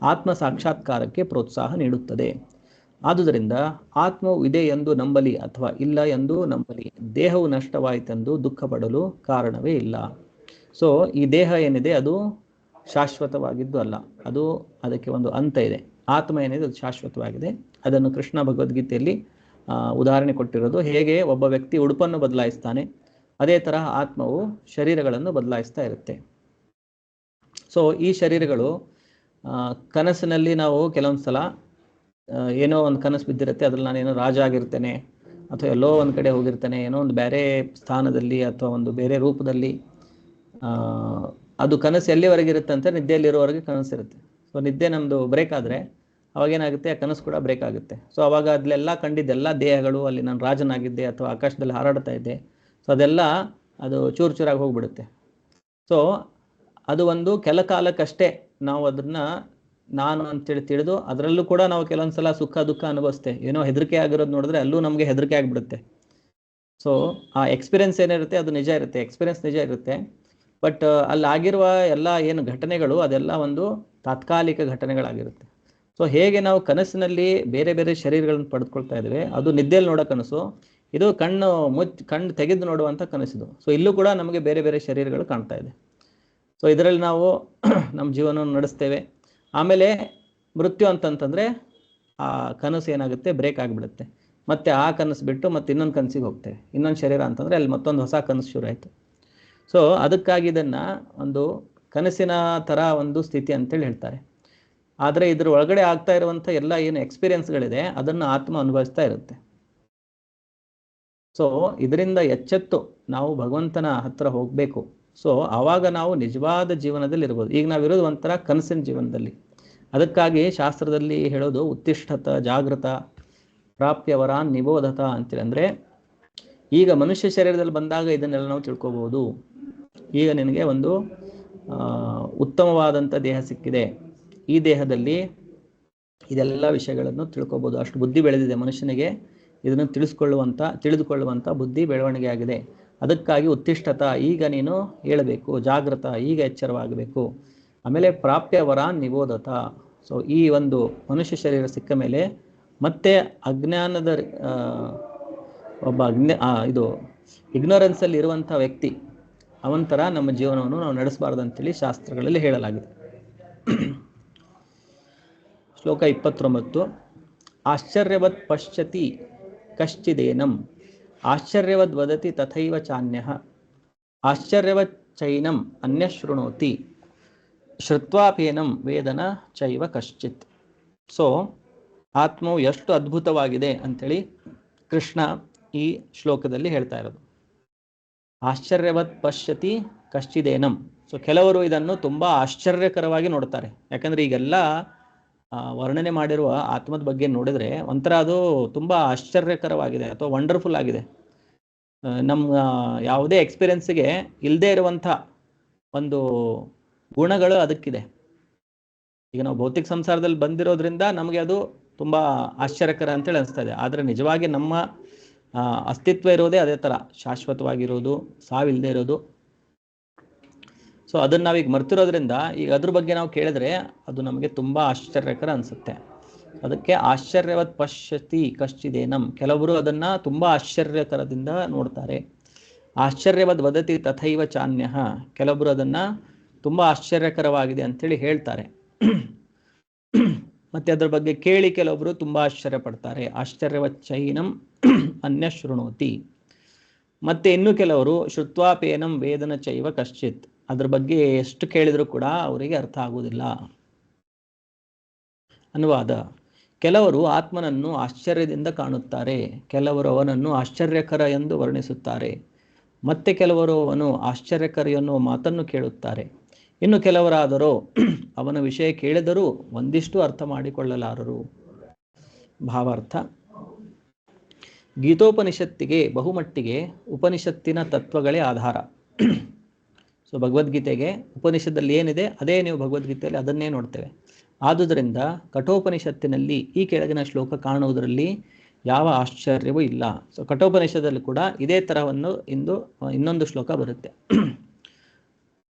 ಆತ್ಮ ಸಾಕ್ಷಾತ್ಕಾರಕ್ಕೆ ಪ್ರೋತ್ಸಾಹ ನೀಡುತ್ತದೆ. ಆದುದರಿಂದ ಆತ್ಮವು ಇದೆ ಎಂದು ನಂಬಲಿ ಅಥವಾ ಇಲ್ಲ ಎಂದು ನಂಬಲಿ, ದೇಹವು ನಷ್ಟವಾಯಿತೆಂದು ದುಃಖ ಪಡಲು ಕಾರಣವೇ ಇಲ್ಲ. ಸೊ ಈ ದೇಹ ಏನಿದೆ ಅದು ಶಾಶ್ವತವಾಗಿದ್ದು ಅಲ್ಲ, ಅದಕ್ಕೆ ಒಂದು ಅಂತ ಇದೆ. ಆತ್ಮ ಏನಿದೆ ಅದು ಶಾಶ್ವತವಾಗಿದೆ. ಅದನ್ನು ಕೃಷ್ಣ ಭಗವದ್ಗೀತೆಯಲ್ಲಿ ಉದಾಹರಣೆ ಕೊಟ್ಟಿರೋದು. ಹೇಗೆ ಒಬ್ಬ ವ್ಯಕ್ತಿ ಉಡುಪನ್ನು ಬದಲಾಯಿಸ್ತಾನೆ, ಅದೇ ತರಹ ಆತ್ಮವು ಶರೀರಗಳನ್ನು ಬದಲಾಯಿಸ್ತಾ ಇರುತ್ತೆ. ಸೊ ಈ ಶರೀರಗಳು ಕನಸಿನಲ್ಲಿ ನಾವು ಕೆಲವೊಂದು ಸಲ ಏನೋ ಒಂದು ಕನಸು ಬಿದ್ದಿರುತ್ತೆ, ಅದ್ರಲ್ಲಿ ನಾನೇನೋ ರಾಜ ಆಗಿರ್ತೇನೆ ಅಥವಾ ಎಲ್ಲೋ ಒಂದು ಕಡೆ ಹೋಗಿರ್ತೇನೆ, ಏನೋ ಒಂದು ಬೇರೆ ಸ್ಥಾನದಲ್ಲಿ ಅಥವಾ ಒಂದು ಬೇರೆ ರೂಪದಲ್ಲಿ. ಅದು ಕನಸು ಎಲ್ಲಿವರೆಗೆ ಇರುತ್ತೆ ಅಂತ ನಿದ್ದೆಯಲ್ಲಿರೋವರೆಗೆ ಕನಸಿರುತ್ತೆ. ಸೊ ನಿದ್ದೆ ನಮ್ಮದು ಬ್ರೇಕ್ ಆದರೆ ಅವಾಗೇನಾಗುತ್ತೆ, ಆ ಕನಸು ಕೂಡ ಬ್ರೇಕ್ ಆಗುತ್ತೆ. ಸೊ ಅವಾಗ ಅದೆಲ್ಲ ಕಂಡಿದ್ದೆಲ್ಲ ದೇಹಗಳು, ಅಲ್ಲಿ ನಾನು ರಾಜನಾಗಿದ್ದೆ ಅಥವಾ ಆಕಾಶದಲ್ಲಿ ಹಾರಾಡ್ತಾ ಇದ್ದೆ, ಸೊ ಅದೆಲ್ಲ ಅದು ಚೂರು ಚೂರಾಗಿ ಹೋಗ್ಬಿಡುತ್ತೆ. ಸೊ ಅದು ಒಂದು ಕೆಲ ಕಾಲಕ್ಕಷ್ಟೇ ನಾವು ಅದನ್ನು ನಾನು ಅಂತೇಳಿ ತಿಳಿದು, ಅದರಲ್ಲೂ ಕೂಡ ನಾವು ಕೆಲವೊಂದು ಸಲ ಸುಖ ದುಃಖ ಅನುಭವಿಸ್ತೇವೆ. ಏನೋ ಹೆದರಿಕೆ ಆಗಿರೋದು ನೋಡಿದ್ರೆ ಅಲ್ಲೂ ನಮಗೆ ಹೆದರಿಕೆ ಆಗಿಬಿಡುತ್ತೆ. ಸೊ ಆ ಎಕ್ಸ್ಪೀರಿಯನ್ಸ್ ಏನಿರುತ್ತೆ ಅದು ನಿಜ ಇರುತ್ತೆ, ಎಕ್ಸ್ಪೀರಿಯನ್ಸ್ ನಿಜ ಇರುತ್ತೆ. ಬಟ್ ಅಲ್ಲಿ ಆಗಿರುವ ಎಲ್ಲ ಏನು ಘಟನೆಗಳು ಅದೆಲ್ಲ ಒಂದು ತಾತ್ಕಾಲಿಕ ಘಟನೆಗಳಾಗಿರುತ್ತೆ. ಸೊ ಹೇಗೆ ನಾವು ಕನಸಿನಲ್ಲಿ ಬೇರೆ ಬೇರೆ ಶರೀರಗಳನ್ನು ಪಡೆದುಕೊಳ್ತಾ ಇದ್ದೇವೆ, ಅದು ನಿದ್ದೆಯಲ್ಲಿ ನೋಡೋ ಕನಸು, ಇದು ಕಣ್ಣು ತೆಗೆದು ನೋಡುವಂಥ ಕನಸಿದು. ಸೊ ಇಲ್ಲೂ ಕೂಡ ನಮಗೆ ಬೇರೆ ಬೇರೆ ಶರೀರಗಳು ಕಾಣ್ತಾ ಇದೆ. ಸೊ ಇದರಲ್ಲಿ ನಾವು ನಮ್ಮ ಜೀವನವನ್ನು ನಡೆಸ್ತೇವೆ. ಆಮೇಲೆ ಮೃತ್ಯು ಅಂತಂತಂದರೆ ಆ ಕನಸು ಏನಾಗುತ್ತೆ, ಬ್ರೇಕ್ ಆಗಿಬಿಡುತ್ತೆ. ಮತ್ತು ಆ ಕನಸು ಬಿಟ್ಟು ಮತ್ತೆ ಇನ್ನೊಂದು ಕನಸಿಗೆ ಹೋಗ್ತೇವೆ. ಇನ್ನೊಂದು ಶರೀರ ಅಂತಂದರೆ ಅಲ್ಲಿ ಮತ್ತೊಂದು ಹೊಸ ಕನಸು ಶುರು ಆಯಿತು. ಸೊ ಅದಕ್ಕಾಗಿ ಇದನ್ನು ಒಂದು ಕನಸಿನ ಥರ ಒಂದು ಸ್ಥಿತಿ ಅಂತೇಳಿ ಹೇಳ್ತಾರೆ. ಆದರೆ ಇದ್ರ ಒಳಗಡೆ ಆಗ್ತಾ ಇರುವಂಥ ಎಲ್ಲ ಏನು ಎಕ್ಸ್ಪೀರಿಯನ್ಸ್ಗಳಿದೆ ಅದನ್ನು ಆತ್ಮ ಅನುಭವಿಸ್ತಾ ಇರುತ್ತೆ. ಸೊ ಇದರಿಂದ ಎಚ್ಚೆತ್ತು ನಾವು ಭಗವಂತನ ಹತ್ರ ಹೋಗಬೇಕು. ಸೊ ಆವಾಗ ನಾವು ನಿಜವಾದ ಜೀವನದಲ್ಲಿ ಇರ್ಬೋದು. ಈಗ ನಾವಿರೋದು ಒಂಥರ ಕನಸಿನ ಜೀವನದಲ್ಲಿ. ಅದಕ್ಕಾಗಿ ಶಾಸ್ತ್ರದಲ್ಲಿ ಹೇಳೋದು ಉತ್ತಿಷ್ಠತ ಜಾಗೃತ ಪ್ರಾಪ್ಯವರಾನ್ ನಿಬೋಧತ ಅಂತೇಳಿ. ಅಂದರೆ ಈಗ ಮನುಷ್ಯ ಶರೀರದಲ್ಲಿ ಬಂದಾಗ ಇದನ್ನೆಲ್ಲ ನಾವು ತಿಳ್ಕೊಬೋದು. ಈಗ ನಿನಗೆ ಒಂದು ಉತ್ತಮವಾದಂಥ ದೇಹ ಸಿಕ್ಕಿದೆ, ಈ ದೇಹದಲ್ಲಿ ಇದೆಲ್ಲ ವಿಷಯಗಳನ್ನು ತಿಳ್ಕೊಬೋದು. ಅಷ್ಟು ಬುದ್ಧಿ ಬೆಳೆದಿದೆ ಮನುಷ್ಯನಿಗೆ, ಇದನ್ನು ತಿಳಿದುಕೊಳ್ಳುವಂಥ ಬುದ್ಧಿ ಬೆಳವಣಿಗೆ ಆಗಿದೆ. ಅದಕ್ಕಾಗಿ ಉತ್ತಿಷ್ಠತ, ಈಗ ನೀನು ಹೇಳಬೇಕು, ಜಾಗೃತ, ಈಗ ಎಚ್ಚರವಾಗಬೇಕು. ಆಮೇಲೆ ಪ್ರಾಪ್ಯವರಾನ್ ನಿಬೋಧತ. ಸೊ ಈ ಒಂದು ಮನುಷ್ಯ ಶರೀರ ಸಿಕ್ಕ ಮೇಲೆ ಮತ್ತೆ ಅಜ್ಞಾನದ ಇದು ಇಗ್ನೋರೆನ್ಸಲ್ಲಿ ಇರುವಂಥ ವ್ಯಕ್ತಿ ಅವಂತರ ನಮ್ಮ ಜೀವನವನ್ನು ನಾವು ನಡೆಸಬಾರ್ದು ಅಂತೇಳಿ ಶಾಸ್ತ್ರಗಳಲ್ಲಿ ಹೇಳಲಾಗಿದೆ. ಶ್ಲೋಕ 29. ಆಶ್ಚರ್ಯವತ್ ಪಶ್ಯತಿ ಕಶ್ಚಿದೇನಂ ಆಶ್ಚರ್ಯವದ್ ವದತಿ ತಥೈವ ಚಾನ್ಯಃ ಆಶ್ಚರ್ಯವತ್ ಚೈನಂ ಅನ್ಯ ಶೃಣೋತಿ ಶ್ರುತ್ವಾಪೇನಂ ವೇದನ ಚೈವ ಕಶ್ಚಿತ್. ಸೊ ಆತ್ಮವು ಎಷ್ಟು ಅದ್ಭುತವಾಗಿದೆ ಅಂಥೇಳಿ ಕೃಷ್ಣ ಈ ಶ್ಲೋಕದಲ್ಲಿ ಹೇಳ್ತಾ ಇರೋದು. ಆಶ್ಚರ್ಯವತ್ ಪಶ್ಯತಿ ಕಶ್ಚಿದೇನಂ. ಸೊ ಕೆಲವರು ಇದನ್ನು ತುಂಬ ಆಶ್ಚರ್ಯಕರವಾಗಿ ನೋಡ್ತಾರೆ. ಯಾಕಂದರೆ ಈಗೆಲ್ಲ ವರ್ಣನೆ ಮಾಡಿರುವ ಆತ್ಮದ ಬಗ್ಗೆ ನೋಡಿದರೆ ಒಂಥರ ಅದು ತುಂಬ ಆಶ್ಚರ್ಯಕರವಾಗಿದೆ ಅಥವಾ ವಂಡರ್ಫುಲ್ ಆಗಿದೆ. ನಮ್ಮ ಯಾವುದೇ ಎಕ್ಸ್ಪೀರಿಯನ್ಸಿಗೆ ಇಲ್ಲದೇ ಇರುವಂಥ ಒಂದು ಗುಣಗಳು ಅದಕ್ಕಿದೆ. ಈಗ ನಾವು ಭೌತಿಕ ಸಂಸಾರದಲ್ಲಿ ಬಂದಿರೋದ್ರಿಂದ ನಮಗೆ ಅದು ತುಂಬ ಆಶ್ಚರ್ಯಕರ ಅಂತೇಳಿ ಅನಿಸ್ತಾ ಇದೆ. ಆದರೆ ನಿಜವಾಗಿ ನಮ್ಮ ಅಸ್ತಿತ್ವ ಇರೋದೇ ಅದೇ ಥರ, ಶಾಶ್ವತವಾಗಿರೋದು, ಸಾವಿಲ್ಲದೆ ಇರೋದು. ಸೊ ಅದನ್ನು ನಾವೀಗ ಮರ್ತಿರೋದ್ರಿಂದ ಈಗ ಅದ್ರ ಬಗ್ಗೆ ನಾವು ಕೇಳಿದ್ರೆ ಅದು ನಮಗೆ ತುಂಬ ಆಶ್ಚರ್ಯಕರ ಅನಿಸುತ್ತೆ. ಅದಕ್ಕೆ ಆಶ್ಚರ್ಯವತ್ ಪಶ್ಯತಿ ಕಶ್ಚಿದೇನಂ. ಕೆಲವರು ಅದನ್ನು ತುಂಬ ಆಶ್ಚರ್ಯಕರದಿಂದ ನೋಡ್ತಾರೆ. ಆಶ್ಚರ್ಯವದ್ ವದತಿ ತಥೈವ ಚಾನ್ಯಃ. ಕೆಲವರು ಅದನ್ನು ತುಂಬ ಆಶ್ಚರ್ಯಕರವಾಗಿದೆ ಅಂಥೇಳಿ ಹೇಳ್ತಾರೆ. ಮತ್ತು ಅದ್ರ ಬಗ್ಗೆ ಕೇಳಿ ಕೆಲವೊಬ್ಬರು ತುಂಬ ಆಶ್ಚರ್ಯ ಪಡ್ತಾರೆ. ಆಶ್ಚರ್ಯವತ್ ಚೈನಂ ಅನ್ಯ ಶೃಣೋತಿ. ಮತ್ತು ಇನ್ನು ಕೆಲವರು ಶ್ರುತ್ವಾಪೇನಂ ವೇದನ ಚೈವ ಕಶ್ಚಿತ್. ಅದ್ರ ಬಗ್ಗೆ ಎಷ್ಟು ಕೇಳಿದರೂ ಕೂಡ ಅವರಿಗೆ ಅರ್ಥ ಆಗುವುದಿಲ್ಲ. ಅನುವಾದ: ಕೆಲವರು ಆತ್ಮನನ್ನು ಆಶ್ಚರ್ಯದಿಂದ ಕಾಣುತ್ತಾರೆ, ಕೆಲವರು ಅವನನ್ನು ಆಶ್ಚರ್ಯಕರ ಎಂದು ವರ್ಣಿಸುತ್ತಾರೆ, ಮತ್ತೆ ಕೆಲವರು ಅವನು ಆಶ್ಚರ್ಯಕರ ಎನ್ನುವ ಮಾತನ್ನು ಕೇಳುತ್ತಾರೆ. ಇನ್ನು ಕೆಲವರಾದರೂ ಅವನ ವಿಷಯ ಕೇಳಿದರೂ ಒಂದಿಷ್ಟು ಅರ್ಥ ಮಾಡಿಕೊಳ್ಳಲಾರರು. ಭಾವಾರ್ಥ: ಗೀತೋಪನಿಷತ್ತಿಗೆ ಬಹುಮಟ್ಟಿಗೆ ಉಪನಿಷತ್ತಿನ ತತ್ವಗಳೇ ಆಧಾರ. ಸೊ ಭಗವದ್ಗೀತೆಗೆ ಉಪನಿಷತ್ತಲ್ಲಿ ಏನಿದೆ ಅದೇ ನೀವು ಭಗವದ್ಗೀತೆಯಲ್ಲಿ ಅದನ್ನೇ ನೋಡ್ತೇವೆ. ಆದುದರಿಂದ ಕಠೋಪನಿಷತ್ತಿನಲ್ಲಿ ಈ ಕೆಳಗಿನ ಶ್ಲೋಕ ಕಾಣುವುದರಲ್ಲಿ ಯಾವ ಆಶ್ಚರ್ಯವೂ ಇಲ್ಲ. ಸೊ ಕಠೋಪನಿಷತ್ತಲ್ಲಿ ಕೂಡ ಇದೇ ತರಹವನ್ನು ಇನ್ನೊಂದು ಶ್ಲೋಕ ಬರುತ್ತೆ.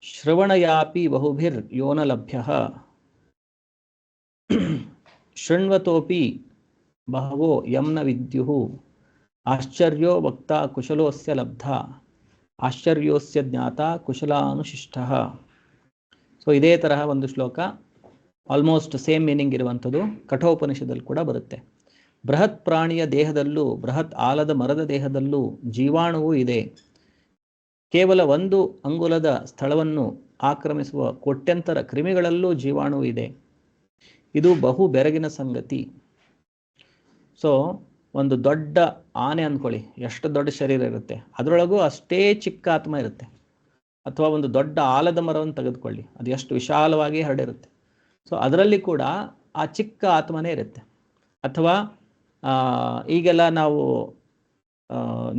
ಶ್ರವಣಯಾಪಿ ಬಹುಭಿರ್ ಯೋನ ಲಭ್ಯ ಶೃಣ್ವತೋಪಿ ಬಹವೋ ಯಮ್ನ ವಿದ್ಯುಹು ಆಶ್ಚರ್ಯೋ ವಕ್ತ ಕುಶಲೋಸ್ಯ ಲಬ್ಧ ಆಶ್ಚರ್ಯೋಸ್ಯ ಜ್ಞಾತ ಕುಶಲಾನುಶಿಷ್ಟ. ಸೊ ಇದೇ ತರಹ ಒಂದು ಶ್ಲೋಕ ಆಲ್ಮೋಸ್ಟ್ ಸೇಮ್ ಮೀನಿಂಗ್ ಇರುವಂಥದ್ದು ಕಠೋಪನಿಷದಲ್ಲಿ ಕೂಡ ಬರುತ್ತೆ. ಬೃಹತ್ ಪ್ರಾಣಿಯ ದೇಹದಲ್ಲೂ ಬೃಹತ್ ಆಲದ ಮರದ ದೇಹದಲ್ಲೂ ಜೀವಾಣುವು ಇದೆ. ಕೇವಲ 1 ಅಂಗುಲದ ಸ್ಥಳವನ್ನು ಆಕ್ರಮಿಸುವ ಕೋಟ್ಯಂತರ ಕ್ರಿಮಿಗಳಲ್ಲೂ ಜೀವಾಣು ಇದೆ. ಇದು ಬಹು ಬೆರಗಿನ ಸಂಗತಿ. ಸೊ ಒಂದು ದೊಡ್ಡ ಆನೆ ಅಂದ್ಕೊಳ್ಳಿ, ಎಷ್ಟು ದೊಡ್ಡ ಶರೀರ ಇರುತ್ತೆ, ಅದರೊಳಗೂ ಅಷ್ಟೇ ಚಿಕ್ಕ ಆತ್ಮ ಇರುತ್ತೆ. ಅಥವಾ ಒಂದು ದೊಡ್ಡ ಆಲದ ಮರವನ್ನು ತೆಗೆದುಕೊಳ್ಳಿ, ಅದು ಎಷ್ಟು ವಿಶಾಲವಾಗಿ ಹರಡಿರುತ್ತೆ. ಸೊ ಅದರಲ್ಲಿ ಕೂಡ ಆ ಚಿಕ್ಕ ಆತ್ಮನೇ ಇರುತ್ತೆ. ಅಥವಾ ಈಗೆಲ್ಲ ನಾವು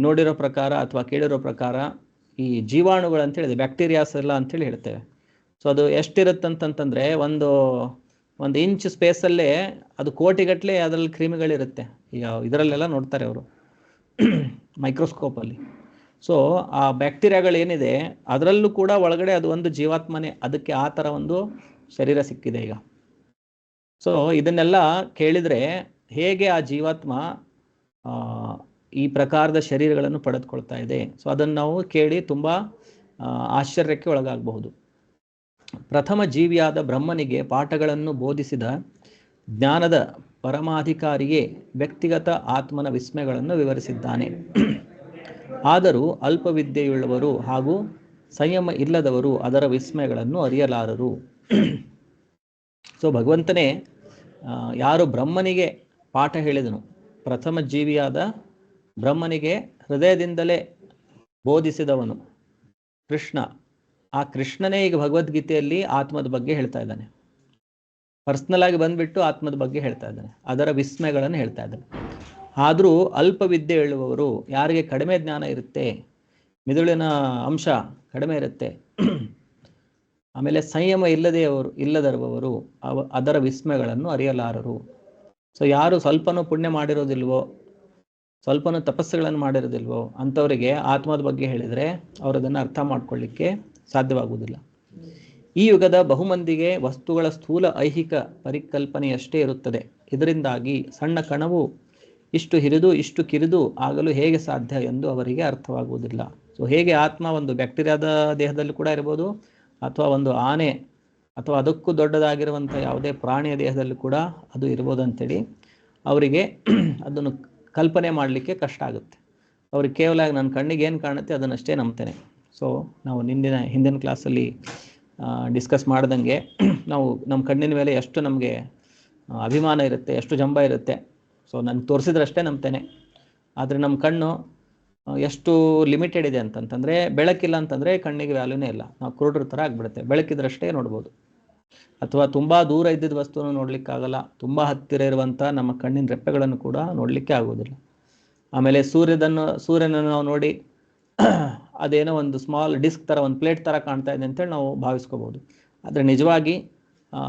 ನೋಡಿರೋ ಪ್ರಕಾರ ಅಥವಾ ಕೇಳಿರೋ ಪ್ರಕಾರ ಈ ಜೀವಾಣುಗಳು ಅಂತ ಹೇಳಿದೆ, ಬ್ಯಾಕ್ಟೀರಿಯಾಸ್ ಎಲ್ಲ ಅಂತೇಳಿ ಹೇಳ್ತೇವೆ. ಸೊ ಅದು ಎಷ್ಟಿರುತ್ತಂತಂತಂದರೆ ಒಂದು ಇಂಚ್ ಸ್ಪೇಸಲ್ಲೇ ಅದು ಕೋಟಿಗಟ್ಟಲೆ ಅದರಲ್ಲಿ ಕ್ರಿಮಿಗಳಿರುತ್ತೆ. ಈಗ ಇದರಲ್ಲೆಲ್ಲ ನೋಡ್ತಾರೆ ಅವರು ಮೈಕ್ರೋಸ್ಕೋಪಲ್ಲಿ. ಸೊ ಆ ಬ್ಯಾಕ್ಟೀರಿಯಾಗಳೇನಿದೆ ಅದರಲ್ಲೂ ಕೂಡ ಒಳಗಡೆ ಅದು ಒಂದು ಜೀವಾತ್ಮನೇ, ಅದಕ್ಕೆ ಆ ಥರ ಒಂದು ಶರೀರ ಸಿಕ್ಕಿದೆ ಈಗ. ಸೊ ಇದನ್ನೆಲ್ಲ ಕೇಳಿದರೆ ಹೇಗೆ ಆ ಜೀವಾತ್ಮ ಈ ಪ್ರಕಾರದ ಶರೀರಗಳನ್ನು ಪಡೆದುಕೊಳ್ತಾ ಇದೆ, ಸೊ ಅದನ್ನು ನಾವು ಕೇಳಿ ತುಂಬ ಆಶ್ಚರ್ಯಕ್ಕೆ ಒಳಗಾಗಬಹುದು. ಪ್ರಥಮ ಜೀವಿಯಾದ ಬ್ರಹ್ಮನಿಗೆ ಪಾಠಗಳನ್ನು ಬೋಧಿಸಿದ ಜ್ಞಾನದ ಪರಮಾಧಿಕಾರಿಯೇ ವ್ಯಕ್ತಿಗತ ಆತ್ಮನ ವಿಸ್ಮಯಗಳನ್ನು ವಿವರಿಸಿದ್ದಾನೆ. ಆದರೂ ಅಲ್ಪವಿದ್ಯೆಯುಳ್ಳವರು ಹಾಗೂ ಸಂಯಮ ಇಲ್ಲದವರು ಅದರ ವಿಸ್ಮಯಗಳನ್ನು ಅರಿಯಲಾರರು. ಸೊ ಭಗವಂತನೇ ಯಾರು ಬ್ರಹ್ಮನಿಗೆ ಪಾಠ ಹೇಳಿದನು, ಪ್ರಥಮ ಜೀವಿಯಾದ ಬ್ರಹ್ಮನಿಗೆ ಹೃದಯದಿಂದಲೇ ಬೋಧಿಸಿದವನು ಕೃಷ್ಣ. ಆ ಕೃಷ್ಣನೇ ಈಗ ಭಗವದ್ಗೀತೆಯಲ್ಲಿ ಆತ್ಮದ ಬಗ್ಗೆ ಹೇಳ್ತಾ ಇದ್ದಾನೆ. ಪರ್ಸ್ನಲ್ ಆಗಿ ಬಂದ್ಬಿಟ್ಟು ಆತ್ಮದ ಬಗ್ಗೆ ಹೇಳ್ತಾ ಇದ್ದಾನೆ, ಅದರ ವಿಸ್ಮಯಗಳನ್ನು ಹೇಳ್ತಾ ಇದ್ದಾನೆ. ಆದರೂ ಅಲ್ಪವಿದ್ಯೆ ಹೇಳುವವರು, ಯಾರಿಗೆ ಕಡಿಮೆ ಜ್ಞಾನ ಇರುತ್ತೆ, ಮಿದುಳಿನ ಅಂಶ ಕಡಿಮೆ ಇರುತ್ತೆ, ಆಮೇಲೆ ಸಂಯಮ ಇಲ್ಲದಿರುವವರು ಅದರ ವಿಸ್ಮಯಗಳನ್ನು ಅರಿಯಲಾರರು. ಸೊ ಯಾರು ಸ್ವಲ್ಪನೂ ಪುಣ್ಯ ಮಾಡಿರೋದಿಲ್ವೋ, ಸ್ವಲ್ಪನೂ ತಪಸ್ಸುಗಳನ್ನು ಮಾಡಿರೋದಿಲ್ವೋ ಅಂಥವರಿಗೆ ಆತ್ಮದ ಬಗ್ಗೆ ಹೇಳಿದರೆ ಅವರು ಅದನ್ನು ಅರ್ಥ ಮಾಡ್ಕೊಳ್ಳಿಕ್ಕೆ ಸಾಧ್ಯವಾಗುವುದಿಲ್ಲ. ಈ ಯುಗದ ಬಹುಮಂದಿಗೆ ವಸ್ತುಗಳ ಸ್ಥೂಲ ಐಹಿಕ ಪರಿಕಲ್ಪನೆಯಷ್ಟೇ ಇರುತ್ತದೆ. ಇದರಿಂದಾಗಿ ಸಣ್ಣ ಕಣವು ಇಷ್ಟು ಹಿರಿದು ಇಷ್ಟು ಕಿರಿದು ಆಗಲು ಹೇಗೆ ಸಾಧ್ಯ ಎಂದು ಅವರಿಗೆ ಅರ್ಥವಾಗುವುದಿಲ್ಲ. ಸೊ ಹೇಗೆ ಆತ್ಮ ಒಂದು ಬ್ಯಾಕ್ಟೀರಿಯಾದ ದೇಹದಲ್ಲಿ ಕೂಡ ಇರ್ಬೋದು, ಅಥವಾ ಒಂದು ಆನೆ ಅಥವಾ ಅದಕ್ಕೂ ದೊಡ್ಡದಾಗಿರುವಂಥ ಯಾವುದೇ ಪ್ರಾಣಿಯ ದೇಹದಲ್ಲಿ ಕೂಡ ಅದು ಇರ್ಬೋದು ಅಂತೇಳಿ ಅವರಿಗೆ ಅದನ್ನು ಕಲ್ಪನೆ ಮಾಡಲಿಕ್ಕೆ ಕಷ್ಟ ಆಗುತ್ತೆ. ಅವ್ರಿಗೆ ಕೇವಲ ನನ್ನ ಕಣ್ಣಿಗೆ ಏನು ಕಾಣುತ್ತೆ ಅದನ್ನಷ್ಟೇ ನಂಬ್ತೇನೆ. ಸೊ ನಾವು ಹಿಂದಿನ ಕ್ಲಾಸಲ್ಲಿ ಡಿಸ್ಕಸ್ ಮಾಡ್ದಂಗೆ ನಾವು ನಮ್ಮ ಕಣ್ಣಿನ ಮೇಲೆ ಎಷ್ಟು ನಮಗೆ ಅಭಿಮಾನ ಇರುತ್ತೆ, ಎಷ್ಟು ಜಂಬ ಇರುತ್ತೆ. ಸೊ ನನಗೆ ತೋರಿಸಿದ್ರಷ್ಟೇ ನಂಬ್ತೇನೆ. ಆದರೆ ನಮ್ಮ ಕಣ್ಣು ಎಷ್ಟು ಲಿಮಿಟೆಡ್ ಇದೆ ಅಂತಂತಂದರೆ, ಬೆಳಕಿಲ್ಲ ಅಂತಂದರೆ ಕಣ್ಣಿಗೆ ವ್ಯಾಲ್ಯೂನೇ ಇಲ್ಲ, ನಾವು ಕುರುಡ್ರ ಥರ ಆಗಿಬಿಡುತ್ತೆ. ಬೆಳಕಿದ್ರಷ್ಟೇ ನೋಡ್ಬೋದು. ಅಥವಾ ತುಂಬ ದೂರ ಇದ್ದಿದ್ದ ವಸ್ತುವನ್ನು ನೋಡಲಿಕ್ಕಾಗಲ್ಲ, ತುಂಬ ಹತ್ತಿರ ಇರುವಂಥ ನಮ್ಮ ಕಣ್ಣಿನ ರೆಪ್ಪೆಗಳನ್ನು ಕೂಡ ನೋಡಲಿಕ್ಕೆ ಆಗೋದಿಲ್ಲ. ಆಮೇಲೆ ಸೂರ್ಯನನ್ನು ನಾವು ನೋಡಿ ಅದೇನೋ ಒಂದು ಸ್ಮಾಲ್ ಡಿಸ್ಕ್ ಥರ, ಒಂದು ಪ್ಲೇಟ್ ಥರ ಕಾಣ್ತಾ ಇದೆ ಅಂತೇಳಿ ನಾವು ಭಾವಿಸ್ಕೋಬೋದು. ಆದರೆ ನಿಜವಾಗಿ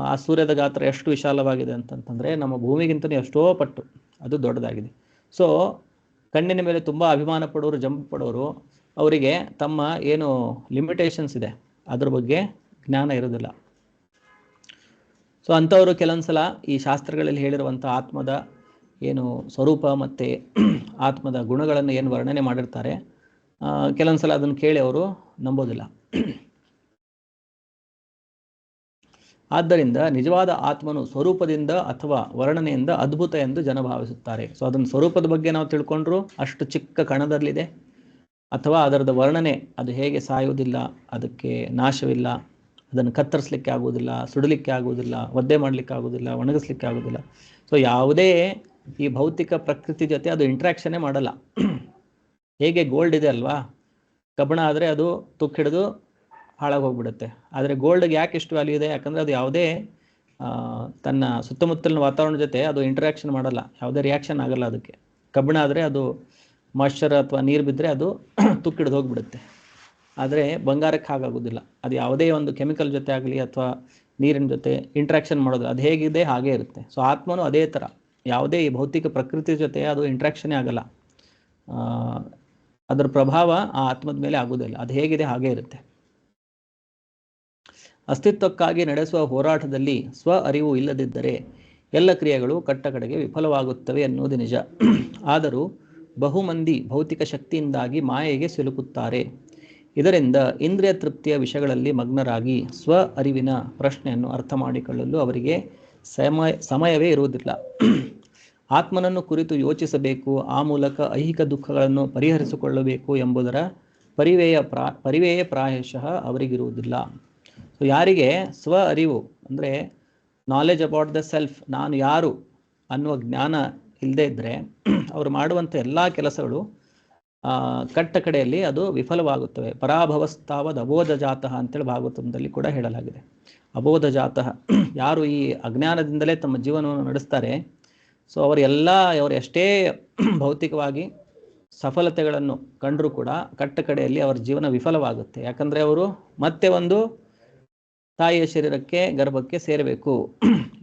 ಆ ಸೂರ್ಯದ ಗಾತ್ರ ಎಷ್ಟು ವಿಶಾಲವಾಗಿದೆ ಅಂತಂತಂದರೆ ನಮ್ಮ ಭೂಮಿಗಿಂತಲೂ ಎಷ್ಟೋ ಪಟ್ಟು ಅದು ದೊಡ್ಡದಾಗಿದೆ. ಸೊ ಕಣ್ಣಿನ ಮೇಲೆ ತುಂಬ ಅಭಿಮಾನ ಪಡೋರು, ಜಂಪ್ ಪಡೋರು, ಅವರಿಗೆ ತಮ್ಮ ಏನು ಲಿಮಿಟೇಷನ್ಸ್ ಇದೆ ಅದ್ರ ಬಗ್ಗೆ ಜ್ಞಾನ ಇರೋದಿಲ್ಲ. ಸೊ ಅಂಥವರು ಕೆಲವೊಂದು ಸಲ ಈ ಶಾಸ್ತ್ರಗಳಲ್ಲಿ ಹೇಳಿರುವಂಥ ಆತ್ಮದ ಏನು ಸ್ವರೂಪ ಮತ್ತು ಆತ್ಮದ ಗುಣಗಳನ್ನು ಏನು ವರ್ಣನೆ ಮಾಡಿರ್ತಾರೆ, ಕೆಲವೊಂದು ಸಲ ಅದನ್ನು ಕೇಳಿ ಅವರು ನಂಬೋದಿಲ್ಲ. ಆದ್ದರಿಂದ ನಿಜವಾದ ಆತ್ಮನು ಸ್ವರೂಪದಿಂದ ಅಥವಾ ವರ್ಣನೆಯಿಂದ ಅದ್ಭುತ ಎಂದು ಜನ ಭಾವಿಸುತ್ತಾರೆ. ಸೊ ಅದನ್ನು ಸ್ವರೂಪದ ಬಗ್ಗೆ ನಾವು ತಿಳ್ಕೊಂಡ್ರು ಅಷ್ಟು ಚಿಕ್ಕ ಕಣದಲ್ಲಿದೆ, ಅಥವಾ ಅದರದ ವರ್ಣನೆ ಅದು ಹೇಗೆ ಸಾಯುವುದಿಲ್ಲ, ಅದಕ್ಕೆ ನಾಶವಿಲ್ಲ, ಅದನ್ನು ಕತ್ತರಿಸಲಿಕ್ಕೆ ಆಗೋದಿಲ್ಲ, ಸುಡಲಿಕ್ಕೆ ಆಗೋದಿಲ್ಲ, ಒದ್ದೆ ಮಾಡಲಿಕ್ಕೆ ಆಗೋದಿಲ್ಲ, ಒಣಗಿಸ್ಲಿಕ್ಕೆ ಆಗೋದಿಲ್ಲ. ಸೊ ಯಾವುದೇ ಈ ಭೌತಿಕ ಪ್ರಕೃತಿ ಜೊತೆ ಅದು ಇಂಟ್ರ್ಯಾಕ್ಷನ್ನೇ ಮಾಡಲ್ಲ. ಹೇಗೆ ಗೋಲ್ಡ್ ಇದೆ ಅಲ್ವಾ, ಕಬ್ಬಣ ಆದರೆ ಅದು ತುಕ್ಕಿಡಿದು ಹಾಳಾಗಿ ಹೋಗ್ಬಿಡುತ್ತೆ. ಆದರೆ ಗೋಲ್ಡ್ಗೆ ಯಾಕೆ ಇಷ್ಟು ವ್ಯಾಲ್ಯೂ ಇದೆ? ಯಾಕಂದರೆ ಅದು ಯಾವುದೇ ತನ್ನ ಸುತ್ತಮುತ್ತಲಿನ ವಾತಾವರಣ ಜೊತೆ ಅದು ಇಂಟ್ರ್ಯಾಕ್ಷನ್ ಮಾಡಲ್ಲ, ಯಾವುದೇ ರಿಯಾಕ್ಷನ್ ಆಗಲ್ಲ ಅದಕ್ಕೆ. ಕಬ್ಬಣ ಆದರೆ ಅದು ಮಾಯ್ಶ್ಚರ್ ಅಥವಾ ನೀರು ಬಿದ್ದರೆ ಅದು ತುಕ್ಕಿಡಿದು ಹೋಗ್ಬಿಡುತ್ತೆ. ಆದರೆ ಬಂಗಾರಕ್ಕೆ ಹಾಗಾಗೋದಿಲ್ಲ. ಅದು ಯಾವುದೇ ಒಂದು ಕೆಮಿಕಲ್ ಜೊತೆ ಆಗಲಿ ಅಥವಾ ನೀರಿನ ಜೊತೆ ಇಂಟ್ರ್ಯಾಕ್ಷನ್ ಮಾಡೋದು, ಅದು ಹೇಗಿದೆ ಹಾಗೇ ಇರುತ್ತೆ. ಸೊ ಆತ್ಮನೂ ಅದೇ ಥರ, ಯಾವುದೇ ಈ ಭೌತಿಕ ಪ್ರಕೃತಿ ಜೊತೆ ಅದು ಇಂಟ್ರ್ಯಾಕ್ಷನ್ನೇ ಆಗಲ್ಲ. ಅದರ ಪ್ರಭಾವ ಆ ಆತ್ಮದ ಮೇಲೆ ಆಗೋದಿಲ್ಲ, ಅದು ಹೇಗಿದೆ ಹಾಗೇ ಇರುತ್ತೆ. ಅಸ್ತಿತ್ವಕ್ಕಾಗಿ ನಡೆಸುವ ಹೋರಾಟದಲ್ಲಿ ಸ್ವ ಅರಿವು ಇಲ್ಲದಿದ್ದರೆ ಎಲ್ಲ ಕ್ರಿಯೆಗಳು ಕಟ್ಟಕಡೆಗೆ ವಿಫಲವಾಗುತ್ತವೆ ಎನ್ನುವುದು ನಿಜ. ಆದರೂ ಬಹುಮಂದಿ ಭೌತಿಕ ಶಕ್ತಿಯಿಂದಾಗಿ ಮಾಯೆಗೆ ಸಿಲುಕುತ್ತಾರೆ. ಇದರಿಂದ ಇಂದ್ರಿಯ ತೃಪ್ತಿಯ ವಿಷಯಗಳಲ್ಲಿ ಮಗ್ನರಾಗಿ ಸ್ವ ಅರಿವಿನ ಪ್ರಶ್ನೆಯನ್ನು ಅರ್ಥ ಮಾಡಿಕೊಳ್ಳಲು ಅವರಿಗೆ ಸಮಯವೇ ಇರುವುದಿಲ್ಲ. ಆತ್ಮನನ್ನು ಕುರಿತು ಯೋಚಿಸಬೇಕು, ಆ ಮೂಲಕ ಐಹಿಕ ದುಃಖಗಳನ್ನು ಪರಿಹರಿಸಿಕೊಳ್ಳಬೇಕು ಎಂಬುದರ ಪರಿವೆಯೇ ಪ್ರಾಯಶಃ ಅವರಿಗಿರುವುದಿಲ್ಲ. ಸೊ ಯಾರಿಗೆ ಸ್ವ ಅರಿವು ಅಂದರೆ ನಾಲೆಜ್ ಅಬೌಟ್ ದ ಸೆಲ್ಫ್, ನಾನು ಯಾರು ಅನ್ನುವ ಜ್ಞಾನ ಇಲ್ಲದೇ ಇದ್ದರೆ ಅವರು ಮಾಡುವಂಥ ಎಲ್ಲ ಕೆಲಸಗಳು ಕಟ್ಟ ಕಡೆಯಲ್ಲಿ ಅದು ವಿಫಲವಾಗುತ್ತವೆ. ಪರಾಭವಸ್ತಾವದ್ ಅಬೋಧ ಜಾತಃ ಅಂತೇಳಿ ಭಾಗವತದಲ್ಲಿ ಕೂಡ ಹೇಳಲಾಗಿದೆ. ಅಬೋಧ ಜಾತಃ, ಯಾರು ಈ ಅಜ್ಞಾನದಿಂದಲೇ ತಮ್ಮ ಜೀವನವನ್ನು ನಡೆಸ್ತಾರೆ, ಸೊ ಅವರು ಎಷ್ಟೇ ಭೌತಿಕವಾಗಿ ಸಫಲತೆಗಳನ್ನು ಕಂಡರೂ ಕೂಡ ಕಟ್ಟ ಕಡೆಯಲ್ಲಿ ಅವರ ಜೀವನ ವಿಫಲವಾಗುತ್ತೆ. ಯಾಕಂದರೆ ಅವರು ಮತ್ತೆ ಒಂದು ತಾಯಿಯ ಶರೀರಕ್ಕೆ, ಗರ್ಭಕ್ಕೆ ಸೇರಬೇಕು.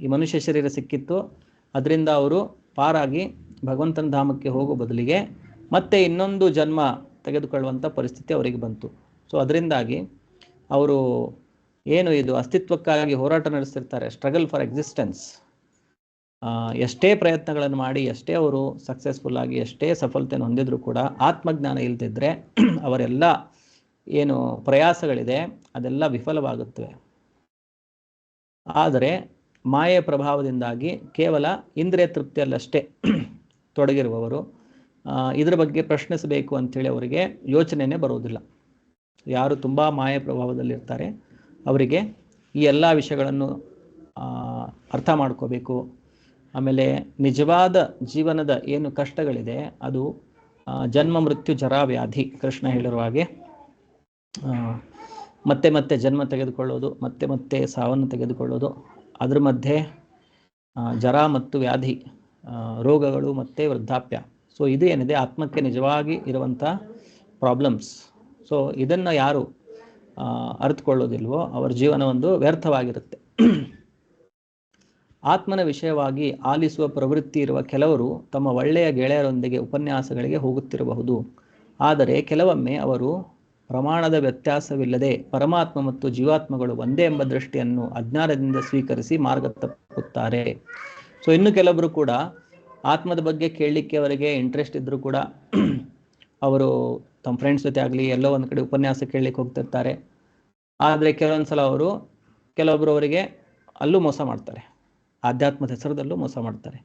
ಈ ಮನುಷ್ಯ ಶರೀರ ಸಿಕ್ಕಿತ್ತು, ಅದರಿಂದ ಅವರು ಪಾರಾಗಿ ಭಗವಂತನ ಧಾಮಕ್ಕೆ ಹೋಗೋ ಬದಲಿಗೆ ಮತ್ತೆ ಇನ್ನೊಂದು ಜನ್ಮ ತೆಗೆದುಕೊಳ್ಳುವಂಥ ಪರಿಸ್ಥಿತಿ ಅವರಿಗೆ ಬಂತು. ಸೊ ಅದರಿಂದಾಗಿ ಅವರು ಏನು ಇದು ಅಸ್ತಿತ್ವಕ್ಕಾಗಿ ಹೋರಾಟ ನಡೆಸ್ತಿರ್ತಾರೆ, ಸ್ಟ್ರಗಲ್ ಫಾರ್ ಎಕ್ಸಿಸ್ಟೆನ್ಸ್, ಎಷ್ಟೇ ಪ್ರಯತ್ನಗಳನ್ನು ಮಾಡಿ, ಎಷ್ಟೇ ಅವರು ಸಕ್ಸಸ್ಫುಲ್ ಆಗಿ ಎಷ್ಟೇ ಸಫಲತೆಯನ್ನು ಹೊಂದಿದ್ರು ಕೂಡ ಆತ್ಮಜ್ಞಾನ ಇಲ್ದಿದ್ರೆ ಅವರೆಲ್ಲ ಏನು ಪ್ರಯಾಸಗಳಿದೆ ಅದೆಲ್ಲ ವಿಫಲವಾಗುತ್ತವೆ. ಆದರೆ ಮಾಯೆಯ ಪ್ರಭಾವದಿಂದಾಗಿ ಕೇವಲ ಇಂದ್ರಿಯ ತೃಪ್ತಿಯಲ್ಲಷ್ಟೇ ತೊಡಗಿರುವವರು ಇದರ ಬಗ್ಗೆ ಪ್ರಶ್ನಿಸಬೇಕು ಅಂಥೇಳಿ ಅವರಿಗೆ ಯೋಚನೆಯೇ ಬರುವುದಿಲ್ಲ. ಯಾರು ತುಂಬ ಮಾಯೆಯ ಪ್ರಭಾವದಲ್ಲಿರ್ತಾರೆ ಅವರಿಗೆ ಈ ಎಲ್ಲ ವಿಷಯಗಳನ್ನು ಅರ್ಥ ಮಾಡ್ಕೋಬೇಕು. ಆಮೇಲೆ ನಿಜವಾದ ಜೀವನದ ಏನು ಕಷ್ಟಗಳಿದೆ ಅದು ಜನ್ಮ ಮೃತ್ಯು ಜರಾ ವ್ಯಾಧಿ, ಕೃಷ್ಣ ಹೇಳಿರುವ ಹಾಗೆ ಮತ್ತೆ ಮತ್ತೆ ಜನ್ಮ ತೆಗೆದುಕೊಳ್ಳೋದು, ಮತ್ತೆ ಮತ್ತೆ ಸಾವನ್ನು ತೆಗೆದುಕೊಳ್ಳೋದು, ಅದ್ರ ಮಧ್ಯೆ ಜರ ಮತ್ತು ವ್ಯಾಧಿ, ರೋಗಗಳು ಮತ್ತು ವೃದ್ಧಾಪ್ಯ. ಸೊ ಇದು ಏನಿದೆ ಆತ್ಮಕ್ಕೆ ನಿಜವಾಗಿ ಇರುವಂಥ ಪ್ರಾಬ್ಲಮ್ಸ್. ಸೊ ಇದನ್ನು ಯಾರು ಅರಿತುಕೊಳ್ಳೋದಿಲ್ವೋ ಅವರ ಜೀವನ ಒಂದು ವ್ಯರ್ಥವಾಗಿರುತ್ತೆ. ಆತ್ಮನ ವಿಷಯವಾಗಿ ಆಲಿಸುವ ಪ್ರವೃತ್ತಿ ಇರುವ ಕೆಲವರು ತಮ್ಮ ಒಳ್ಳೆಯ ಗೆಳೆಯರೊಂದಿಗೆ ಉಪನ್ಯಾಸಗಳಿಗೆ ಹೋಗುತ್ತಿರಬಹುದು. ಆದರೆ ಕೆಲವೊಮ್ಮೆ ಅವರು ಪ್ರಮಾಣದ ವ್ಯತ್ಯಾಸವಿಲ್ಲದೆ ಪರಮಾತ್ಮ ಮತ್ತು ಜೀವಾತ್ಮಗಳು ಒಂದೇ ಎಂಬ ದೃಷ್ಟಿಯನ್ನು ಅಜ್ಞಾನದಿಂದ ಸ್ವೀಕರಿಸಿ ಮಾರ್ಗ ತಪ್ಪುತ್ತಾರೆ. ಸೊ ಇನ್ನು ಕೆಲವರು ಕೂಡ ಆತ್ಮದ ಬಗ್ಗೆ ಕೇಳಲಿಕ್ಕೆ ಅವರಿಗೆ ಇಂಟ್ರೆಸ್ಟ್ ಇದ್ದರೂ ಕೂಡ ಅವರು ತಮ್ಮ ಫ್ರೆಂಡ್ಸ್ ಜೊತೆ ಆಗಲಿ ಎಲ್ಲೋ ಒಂದು ಕಡೆ ಉಪನ್ಯಾಸ ಕೇಳಲಿಕ್ಕೆ ಹೋಗ್ತಿರ್ತಾರೆ. ಆದರೆ ಕೆಲವೊಬ್ಬರು ಅವರಿಗೆ ಅಲ್ಲೂ ಮೋಸ ಮಾಡ್ತಾರೆ, ಆಧ್ಯಾತ್ಮದ ಹೆಸರದಲ್ಲೂ ಮೋಸ ಮಾಡ್ತಾರೆ.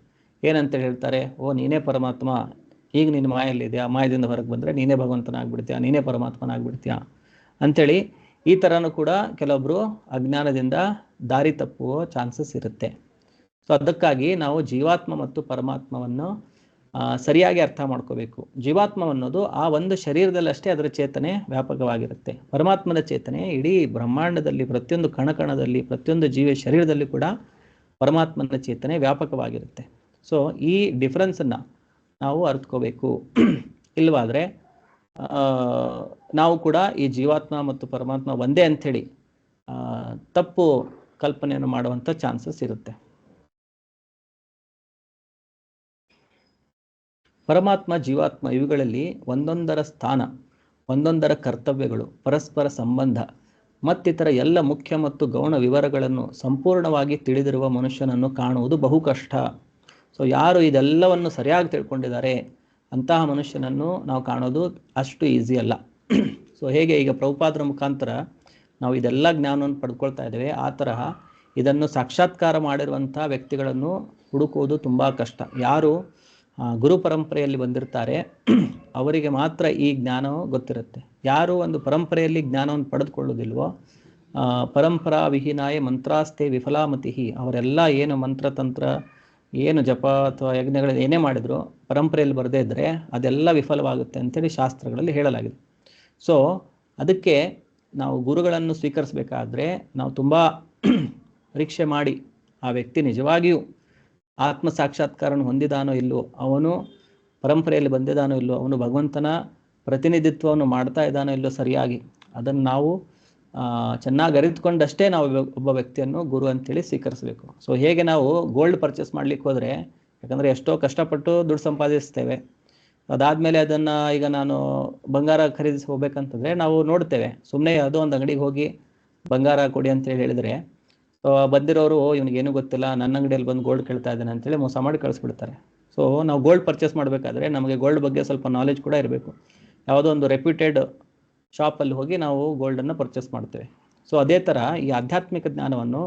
ಏನಂತ ಹೇಳ್ತಾರೆ, ಓ ನೀನೇ ಪರಮಾತ್ಮ, ಈಗ ನಿನ್ನ ಮಾಯಲ್ಲಿದೆಯಾ, ಮಾಯದಿಂದ ಹೊರಗೆ ಬಂದರೆ ನೀನೇ ಭಗವಂತನಾಗ್ಬಿಡ್ತೀಯಾ, ನೀನೇ ಪರಮಾತ್ಮನಾಗ್ಬಿಡ್ತೀಯಾ ಅಂಥೇಳಿ ಈ ಥರನೂ ಕೂಡ ಕೆಲವೊಬ್ಬರು ಅಜ್ಞಾನದಿಂದ ದಾರಿ ತಪ್ಪುವ ಚಾನ್ಸಸ್ ಇರುತ್ತೆ. ಸೊ ಅದಕ್ಕಾಗಿ ನಾವು ಜೀವಾತ್ಮ ಮತ್ತು ಪರಮಾತ್ಮವನ್ನು ಸರಿಯಾಗಿ ಅರ್ಥ ಮಾಡ್ಕೋಬೇಕು. ಜೀವಾತ್ಮ ಅನ್ನೋದು ಆ ಒಂದು ಶರೀರದಲ್ಲಷ್ಟೇ ಅದರ ಚೇತನೆ ವ್ಯಾಪಕವಾಗಿರುತ್ತೆ. ಪರಮಾತ್ಮನ ಚೇತನೆ ಇಡೀ ಬ್ರಹ್ಮಾಂಡದಲ್ಲಿ ಪ್ರತಿಯೊಂದು ಕಣಕಣದಲ್ಲಿ ಪ್ರತಿಯೊಂದು ಜೀವ ಶರೀರದಲ್ಲಿ ಕೂಡ ಪರಮಾತ್ಮನ ಚೇತನೆ ವ್ಯಾಪಕವಾಗಿರುತ್ತೆ. ಸೊ ಈ ಡಿಫ್ರೆನ್ಸನ್ನು ನಾವು ಅರ್ಥಕೋಬೇಕು. ಇಲ್ಲವಾದರೆ ನಾವು ಕೂಡ ಈ ಜೀವಾತ್ಮ ಮತ್ತು ಪರಮಾತ್ಮ ಒಂದೇ ಅಂಥೇಳಿ ತಪ್ಪು ಕಲ್ಪನೆಯನ್ನು ಮಾಡುವಂಥ ಚಾನ್ಸಸ್ ಇರುತ್ತೆ. ಪರಮಾತ್ಮ ಜೀವಾತ್ಮ ಇವುಗಳಲ್ಲಿ ಒಂದೊಂದರ ಸ್ಥಾನ, ಒಂದೊಂದರ ಕರ್ತವ್ಯಗಳು, ಪರಸ್ಪರ ಸಂಬಂಧ ಮತ್ತಿತರ ಎಲ್ಲ ಮುಖ್ಯ ಮತ್ತು ಗೌಣ ವಿವರಗಳನ್ನು ಸಂಪೂರ್ಣವಾಗಿ ತಿಳಿದಿರುವ ಮನುಷ್ಯನನ್ನು ಕಾಣುವುದು ಬಹು ಕಷ್ಟ. ಸೊ ಯಾರು ಇದೆಲ್ಲವನ್ನು ಸರಿಯಾಗಿ ತಿಳ್ಕೊಂಡಿದ್ದಾರೆ ಅಂತಹ ಮನುಷ್ಯನನ್ನು ನಾವು ಕಾಣೋದು ಅಷ್ಟು ಈಸಿ ಅಲ್ಲ. ಸೊ ಹೇಗೆ ಈಗ ಪ್ರಭುಪಾದರ ಮುಖಾಂತರ ನಾವು ಇದೆಲ್ಲ ಜ್ಞಾನವನ್ನು ಪಡ್ಕೊಳ್ತಾ ಇದ್ದೇವೆ, ಆ ತರಹ ಇದನ್ನು ಸಾಕ್ಷಾತ್ಕಾರ ಮಾಡಿರುವಂಥ ವ್ಯಕ್ತಿಗಳನ್ನು ಹುಡುಕುವುದು ತುಂಬ ಕಷ್ಟ. ಯಾರು ಗುರು ಪರಂಪರೆಯಲ್ಲಿ ಬಂದಿರ್ತಾರೆ ಅವರಿಗೆ ಮಾತ್ರ ಈ ಜ್ಞಾನವು ಗೊತ್ತಿರುತ್ತೆ. ಯಾರು ಒಂದು ಪರಂಪರೆಯಲ್ಲಿ ಜ್ಞಾನವನ್ನು ಪಡೆದುಕೊಳ್ಳೋದಿಲ್ವೋ ಪರಂಪರಾ ವಿಹೀನಾಯ ಮಂತ್ರಾಸ್ತೆ ವಿಫಲಾಮತಿ. ಅವರೆಲ್ಲ ಏನು ಮಂತ್ರತಂತ್ರ ಏನು ಜಪ ಅಥವಾ ಯಜ್ಞಗಳು ಏನೇ ಮಾಡಿದ್ರು ಪರಂಪರೆಯಲ್ಲಿ ಬರದೇ ಇದ್ದರೆ ಅದೆಲ್ಲ ವಿಫಲವಾಗುತ್ತೆ ಅಂತೇಳಿ ಶಾಸ್ತ್ರಗಳಲ್ಲಿ ಹೇಳಲಾಗಿದೆ. ಸೊ ಅದಕ್ಕೆ ನಾವು ಗುರುಗಳನ್ನು ಸ್ವೀಕರಿಸಬೇಕಾದ್ರೆ ನಾವು ತುಂಬ ಪರೀಕ್ಷೆ ಮಾಡಿ ಆ ವ್ಯಕ್ತಿ ನಿಜವಾಗಿಯೂ ಆತ್ಮ ಸಾಕ್ಷಾತ್ಕಾರವನ್ನು ಹೊಂದಿದಾನೋ ಇಲ್ಲವೋ, ಅವನು ಪರಂಪರೆಯಲ್ಲಿ ಬಂದಿದ್ದಾನೋ ಇಲ್ಲವೋ, ಅವನು ಭಗವಂತನ ಪ್ರತಿನಿಧಿತ್ವವನ್ನು ಮಾಡ್ತಾ ಇದ್ದಾನೋ ಇಲ್ಲೋ ಸರಿಯಾಗಿ, ಅದನ್ನು ನಾವು ಚೆನ್ನಾಗಿ ಅರಿತುಕೊಂಡಷ್ಟೇ ನಾವು ಒಬ್ಬ ವ್ಯಕ್ತಿಯನ್ನು ಗುರು ಅಂತೇಳಿ ಸ್ವೀಕರಿಸಬೇಕು. ಸೊ ಹೇಗೆ ನಾವು ಗೋಲ್ಡ್ ಪರ್ಚೇಸ್ ಮಾಡ್ಲಿಕ್ಕೆ ಹೋದರೆ, ಯಾಕಂದರೆ ಎಷ್ಟೋ ಕಷ್ಟಪಟ್ಟು ದುಡ್ಡು ಸಂಪಾದಿಸ್ತೇವೆ, ಅದಾದಮೇಲೆ ಅದನ್ನು ಈಗ ನಾನು ಬಂಗಾರ ಖರೀದಿಸಿ ಹೋಗ್ಬೇಕಂತಂದರೆ ನಾವು ನೋಡ್ತೇವೆ, ಸುಮ್ಮನೆ ಯಾವುದೋ ಒಂದು ಅಂಗಡಿಗೆ ಹೋಗಿ ಬಂಗಾರ ಕೊಡಿ ಅಂತೇಳಿ ಹೇಳಿದರೆ ಬಂದಿರೋರು ಇವನಿಗೇನು ಗೊತ್ತಿಲ್ಲ, ನನ್ನ ಅಂಗಡಿಯಲ್ಲಿ ಬಂದು ಗೋಲ್ಡ್ ಕೇಳ್ತಾ ಇದ್ದಾನೆ ಅಂತೇಳಿ ಮೋಸ ಮಾಡಿ ಕಳಿಸ್ಬಿಡ್ತಾರೆ. ಸೊ ನಾವು ಗೋಲ್ಡ್ ಪರ್ಚೇಸ್ ಮಾಡಬೇಕಾದ್ರೆ ನಮಗೆ ಗೋಲ್ಡ್ ಬಗ್ಗೆ ಸ್ವಲ್ಪ ನಾಲೆಜ್ ಕೂಡ ಇರಬೇಕು. ಯಾವುದೋ ಒಂದು ರೆಪ್ಯೂಟೆಡ್ ಶಾಪಲ್ಲಿ ಹೋಗಿ ನಾವು ಗೋಲ್ಡನ್ನು ಪರ್ಚೇಸ್ ಮಾಡ್ತೇವೆ. ಸೊ ಅದೇ ಥರ ಈ ಆಧ್ಯಾತ್ಮಿಕ ಜ್ಞಾನವನ್ನು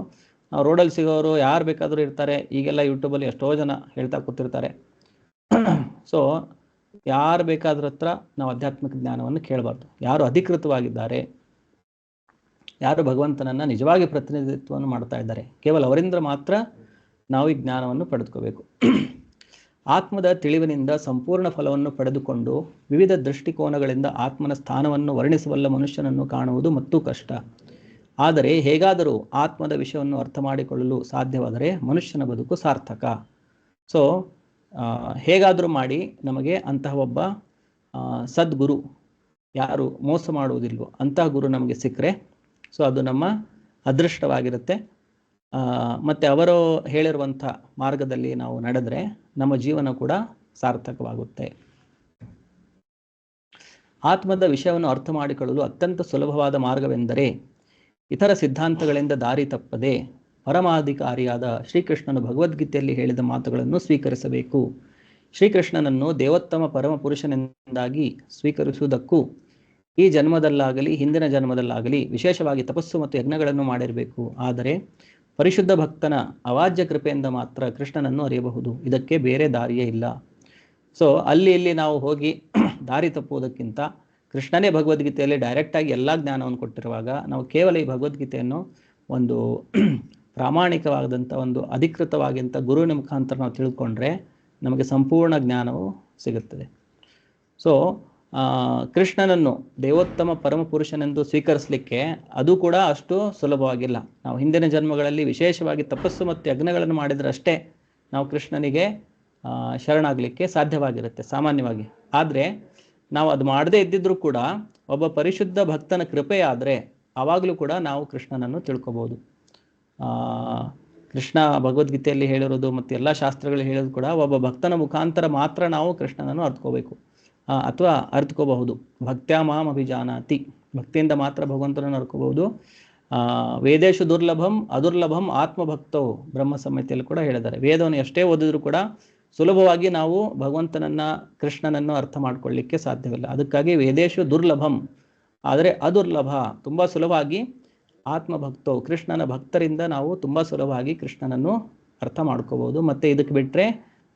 ನಾವು ರೋಡಲ್ಲಿ ಸಿಗೋರು ಯಾರು ಬೇಕಾದರೂ ಇರ್ತಾರೆ, ಈಗೆಲ್ಲ ಯೂಟ್ಯೂಬಲ್ಲಿ ಎಷ್ಟೋ ಜನ ಹೇಳ್ತಾ ಕೂತಿರ್ತಾರೆ. ಸೊ ಯಾರು ಬೇಕಾದ್ರ ಹತ್ರ ನಾವು ಆಧ್ಯಾತ್ಮಿಕ ಜ್ಞಾನವನ್ನು ಕೇಳಬಾರ್ದು. ಯಾರು ಅಧಿಕೃತವಾಗಿದ್ದಾರೆ, ಯಾರು ಭಗವಂತನನ್ನು ನಿಜವಾಗಿ ಪ್ರತಿನಿಧಿತ್ವವನ್ನು ಮಾಡ್ತಾ ಇದ್ದಾರೆ, ಕೇವಲ ಅವರಿಂದ ಮಾತ್ರ ನಾವು ಈ ಜ್ಞಾನವನ್ನು ಪಡೆದುಕೋಬೇಕು. ಆತ್ಮದ ತಿಳಿವಿನಿಂದ ಸಂಪೂರ್ಣ ಫಲವನ್ನು ಪಡೆದುಕೊಂಡು ವಿವಿಧ ದೃಷ್ಟಿಕೋನಗಳಿಂದ ಆತ್ಮನ ಸ್ಥಾನವನ್ನು ವರ್ಣಿಸಬಲ್ಲ ಮನುಷ್ಯನನ್ನು ಕಾಣುವುದು ಮತ್ತೂ ಕಷ್ಟ. ಆದರೆ ಹೇಗಾದರೂ ಆತ್ಮದ ವಿಷಯವನ್ನು ಅರ್ಥ ಮಾಡಿಕೊಳ್ಳಲು ಸಾಧ್ಯವಾದರೆ ಮನುಷ್ಯನ ಬದುಕು ಸಾರ್ಥಕ. ಸೊ ಹೇಗಾದರೂ ಮಾಡಿ ನಮಗೆ ಅಂತಹ ಒಬ್ಬ ಸದ್ಗುರು, ಯಾರು ಮೋಸ ಮಾಡುವುದಿಲ್ವೋ ಅಂತಹ ಗುರು ನಮಗೆ ಸಿಕ್ಕರೆ ಸೊ ಅದು ನಮ್ಮ ಅದೃಷ್ಟವಾಗಿರುತ್ತೆ. ಮತ್ತು ಅವರು ಹೇಳಿರುವಂಥ ಮಾರ್ಗದಲ್ಲಿ ನಾವು ನಡೆದರೆ ನಮ್ಮ ಜೀವನ ಕೂಡ ಸಾರ್ಥಕವಾಗುತ್ತೆ. ಆತ್ಮದ ವಿಷಯವನ್ನು ಅರ್ಥ ಮಾಡಿಕೊಳ್ಳಲು ಅತ್ಯಂತ ಸುಲಭವಾದ ಮಾರ್ಗವೆಂದರೆ ಇತರ ಸಿದ್ಧಾಂತಗಳಿಂದ ದಾರಿ ತಪ್ಪದೆ ಪರಮಾಧಿಕಾರಿಯಾದ ಶ್ರೀಕೃಷ್ಣನು ಭಗವದ್ಗೀತೆಯಲ್ಲಿ ಹೇಳಿದ ಮಾತುಗಳನ್ನು ಸ್ವೀಕರಿಸಬೇಕು. ಶ್ರೀಕೃಷ್ಣನನ್ನು ದೇವೋತ್ತಮ ಪರಮ ಪುರುಷನೆಂದಾಗಿ ಸ್ವೀಕರಿಸುವುದಕ್ಕೂ ಈ ಜನ್ಮದಲ್ಲಾಗಲಿ ಹಿಂದಿನ ಜನ್ಮದಲ್ಲಾಗಲಿ ವಿಶೇಷವಾಗಿ ತಪಸ್ಸು ಮತ್ತು ಯಜ್ಞಗಳನ್ನು ಮಾಡಿರಬೇಕು. ಆದರೆ ಪರಿಶುದ್ಧ ಭಕ್ತನ ಅವಾಜ್ಯ ಕೃಪೆಯಿಂದ ಮಾತ್ರ ಕೃಷ್ಣನನ್ನು ಅರಿಯಬಹುದು. ಇದಕ್ಕೆ ಬೇರೆ ದಾರಿಯೇ ಇಲ್ಲ. ಸೊ ಅಲ್ಲಿ ಇಲ್ಲಿ ನಾವು ಹೋಗಿ ದಾರಿ ತಪ್ಪುವುದಕ್ಕಿಂತ ಕೃಷ್ಣನೇ ಭಗವದ್ಗೀತೆಯಲ್ಲಿ ಡೈರೆಕ್ಟಾಗಿ ಎಲ್ಲ ಜ್ಞಾನವನ್ನು ಕೊಟ್ಟಿರುವಾಗ ನಾವು ಕೇವಲ ಈ ಭಗವದ್ಗೀತೆಯನ್ನು ಒಂದು ಪ್ರಾಮಾಣಿಕವಾದಂಥ ಒಂದು ಅಧಿಕೃತವಾಗಿಂಥ ಗುರುವಿನ ಮುಖಾಂತರ ನಾವು ತಿಳ್ಕೊಂಡ್ರೆ ನಮಗೆ ಸಂಪೂರ್ಣ ಜ್ಞಾನವು ಸಿಗುತ್ತದೆ. ಸೊ ಕೃಷ್ಣನನ್ನು ದೇವೋತ್ತಮ ಪರಮಪುರುಷನೆಂದು ಸ್ವೀಕರಿಸಲಿಕ್ಕೆ ಅದು ಕೂಡ ಅಷ್ಟು ಸುಲಭವಾಗಿಲ್ಲ. ನಾವು ಹಿಂದಿನ ಜನ್ಮಗಳಲ್ಲಿ ವಿಶೇಷವಾಗಿ ತಪಸ್ಸು ಮತ್ತು ಯಜ್ಞಗಳನ್ನು ಮಾಡಿದ್ರಷ್ಟೇ ನಾವು ಕೃಷ್ಣನಿಗೆ ಶರಣಾಗಲಿಕ್ಕೆ ಸಾಧ್ಯವಾಗಿರುತ್ತೆ ಸಾಮಾನ್ಯವಾಗಿ. ಆದರೆ ನಾವು ಅದು ಮಾಡದೇ ಇದ್ದಿದ್ರೂ ಕೂಡ ಒಬ್ಬ ಪರಿಶುದ್ಧ ಭಕ್ತನ ಕೃಪೆಯಾದರೆ ಆವಾಗಲೂ ಕೂಡ ನಾವು ಕೃಷ್ಣನನ್ನು ತಿಳ್ಕೊಬೋದು. ಕೃಷ್ಣ ಭಗವದ್ಗೀತೆಯಲ್ಲಿ ಹೇಳಿರೋದು ಮತ್ತು ಎಲ್ಲ ಶಾಸ್ತ್ರಗಳು ಹೇಳೋದು ಕೂಡ ಒಬ್ಬ ಭಕ್ತನ ಮುಖಾಂತರ ಮಾತ್ರ ನಾವು ಕೃಷ್ಣನನ್ನು ಅರ್ಥಕೋಬೇಕು ಅಥವಾ ಅರ್ಥಕೋಬಹುದು. ಭಕ್ತ್ಯಾ ಮಾಂ ಅಭಿಜಾನಾತಿ, ಭಕ್ತಿಯಿಂದ ಮಾತ್ರ ಭಗವಂತನನ್ನು ಅರ್ಕೋಬಹುದು. ವೇದೇಶು ದುರ್ಲಭಂ ಅದುರ್ಲಭಂ ಆತ್ಮಭಕ್ತವು ಬ್ರಹ್ಮ ಸಂಹಿತೆಯಲ್ಲಿ ಕೂಡ ಹೇಳಿದ್ದಾರೆ. ವೇದವನ್ನು ಎಷ್ಟೇ ಓದಿದ್ರು ಕೂಡ ಸುಲಭವಾಗಿ ನಾವು ಭಗವಂತನನ್ನು ಕೃಷ್ಣನನ್ನು ಅರ್ಥ ಮಾಡ್ಕೊಳ್ಳಿಕ್ಕೆ ಸಾಧ್ಯವಿಲ್ಲ. ಅದಕ್ಕಾಗಿ ವೇದೇಶು ದುರ್ಲಭಂ, ಆದರೆ ಅದುರ್ಲಭ ತುಂಬ ಸುಲಭವಾಗಿ ಆತ್ಮಭಕ್ತವು ಕೃಷ್ಣನ ಭಕ್ತರಿಂದ ನಾವು ತುಂಬ ಸುಲಭವಾಗಿ ಕೃಷ್ಣನನ್ನು ಅರ್ಥ ಮಾಡ್ಕೋಬೋದು. ಮತ್ತು ಇದಕ್ಕೆ ಬಿಟ್ಟರೆ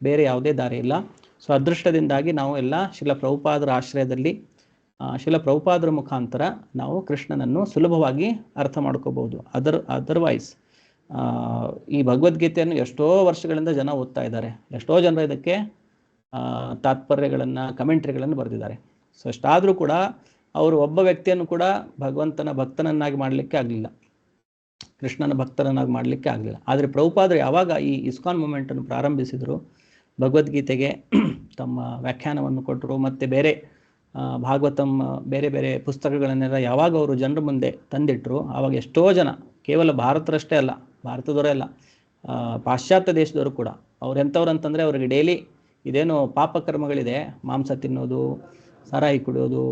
ಬೇರೆ ಯಾವುದೇ ದಾರಿ ಇಲ್ಲ. ಸೊ ಅದೃಷ್ಟದಿಂದಾಗಿ ನಾವು ಎಲ್ಲ ಶಿಲ ಪ್ರಭುಪಾದರ ಆಶ್ರಯದಲ್ಲಿ ಶಿಲ ಪ್ರಭುಪಾದರ ಮುಖಾಂತರ ನಾವು ಕೃಷ್ಣನನ್ನು ಸುಲಭವಾಗಿ ಅರ್ಥ ಮಾಡ್ಕೋಬೋದು. ಅದರ್ವೈಸ್ ಈ ಭಗವದ್ಗೀತೆಯನ್ನು ಎಷ್ಟೋ ವರ್ಷಗಳಿಂದ ಜನ ಓದ್ತಾ ಇದ್ದಾರೆ. ಎಷ್ಟೋ ಜನರು ಇದಕ್ಕೆ ತಾತ್ಪರ್ಯಗಳನ್ನು ಕಮೆಂಟ್ರಿಗಳನ್ನು ಬರೆದಿದ್ದಾರೆ. ಸೊ ಅಷ್ಟಾದರೂ ಕೂಡ ಅವರು ಒಬ್ಬ ವ್ಯಕ್ತಿಯನ್ನು ಕೂಡ ಭಗವಂತನ ಭಕ್ತನನ್ನಾಗಿ ಮಾಡಲಿಕ್ಕೆ ಆಗಲಿಲ್ಲ, ಕೃಷ್ಣನ ಭಕ್ತರನ್ನಾಗಿ ಮಾಡಲಿಕ್ಕೆ ಆಗಲಿಲ್ಲ. ಆದರೆ ಪ್ರಭುಪಾದರು ಯಾವಾಗ ಈ ಇಸ್ಕಾನ್ ಮೂಮೆಂಟನ್ನು ಪ್ರಾರಂಭಿಸಿದರು, ಭಗವದ್ಗೀತೆಗೆ ತಮ್ಮ ವ್ಯಾಖ್ಯಾನವನ್ನು ಕೊಟ್ಟರು ಮತ್ತು ಬೇರೆ ಭಾಗವತಂ ಬೇರೆ ಬೇರೆ ಪುಸ್ತಕಗಳನ್ನೆಲ್ಲ ಯಾವಾಗ ಅವರು ಜನರ ಮುಂದೆ ತಂದಿಟ್ಟರು, ಆವಾಗ ಎಷ್ಟೋ ಜನ, ಕೇವಲ ಭಾರತರಷ್ಟೇ ಅಲ್ಲ, ಭಾರತದವರೇ ಅಲ್ಲ, ಪಾಶ್ಚಾತ್ಯ ದೇಶದವರು ಕೂಡ, ಅವ್ರು ಎಂಥವ್ರು ಅಂತಂದರೆ ಅವರಿಗೆ ಡೈಲಿ ಇದೇನು ಪಾಪಕರ್ಮಗಳಿದೆ, ಮಾಂಸ ತಿನ್ನೋದು, ಸಾರಾಯಿ ಕುಡಿಯೋದು,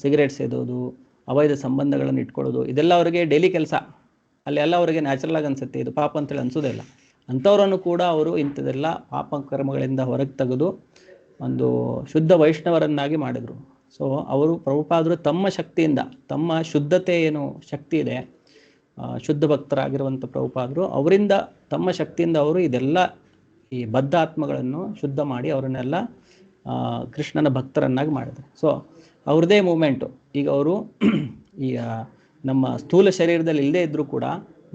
ಸಿಗರೇಟ್ ಸೇದೋದು, ಅವೈಧ ಸಂಬಂಧಗಳನ್ನು ಇಟ್ಕೊಳ್ಳೋದು, ಇದೆಲ್ಲ ಅವರಿಗೆ ಡೈಲಿ ಕೆಲಸ. ಅಲ್ಲೆಲ್ಲ ಅವರಿಗೆ ನ್ಯಾಚುರಲ್ ಆಗಿ ಅನಿಸುತ್ತೆ, ಇದು ಪಾಪ ಅಂತೇಳಿ ಅನಿಸೋದೇ ಇಲ್ಲ. ಅಂಥವರನ್ನು ಕೂಡ ಅವರು ಇಂಥದ್ದೆಲ್ಲ ಪಾಪಕರ್ಮಗಳಿಂದ ಹೊರಗೆ ತೆಗೆದು ಒಂದು ಶುದ್ಧ ವೈಷ್ಣವರನ್ನಾಗಿ ಮಾಡಿದರು. ಸೊ ಅವರು ಪ್ರಭುಪಾದರು ತಮ್ಮ ಶಕ್ತಿಯಿಂದ, ತಮ್ಮ ಶುದ್ಧತೆ ಏನು ಶಕ್ತಿ ಇದೆ, ಶುದ್ಧ ಭಕ್ತರಾಗಿರುವಂಥ ಪ್ರಭುಪಾದರು ಅವರಿಂದ ತಮ್ಮ ಶಕ್ತಿಯಿಂದ ಅವರು ಇದೆಲ್ಲ ಈ ಬದ್ಧ ಆತ್ಮಗಳನ್ನು ಶುದ್ಧ ಮಾಡಿ ಅವರನ್ನೆಲ್ಲ ಕೃಷ್ಣನ ಭಕ್ತರನ್ನಾಗಿ ಮಾಡಿದರು. ಸೊ ಅವ್ರದ್ದೇ ಮೂಮೆಂಟು. ಈಗ ಅವರು ಈ ನಮ್ಮ ಸ್ಥೂಲ ಶರೀರದಲ್ಲಿ ಇಲ್ಲದೇ ಇದ್ದರೂ ಕೂಡ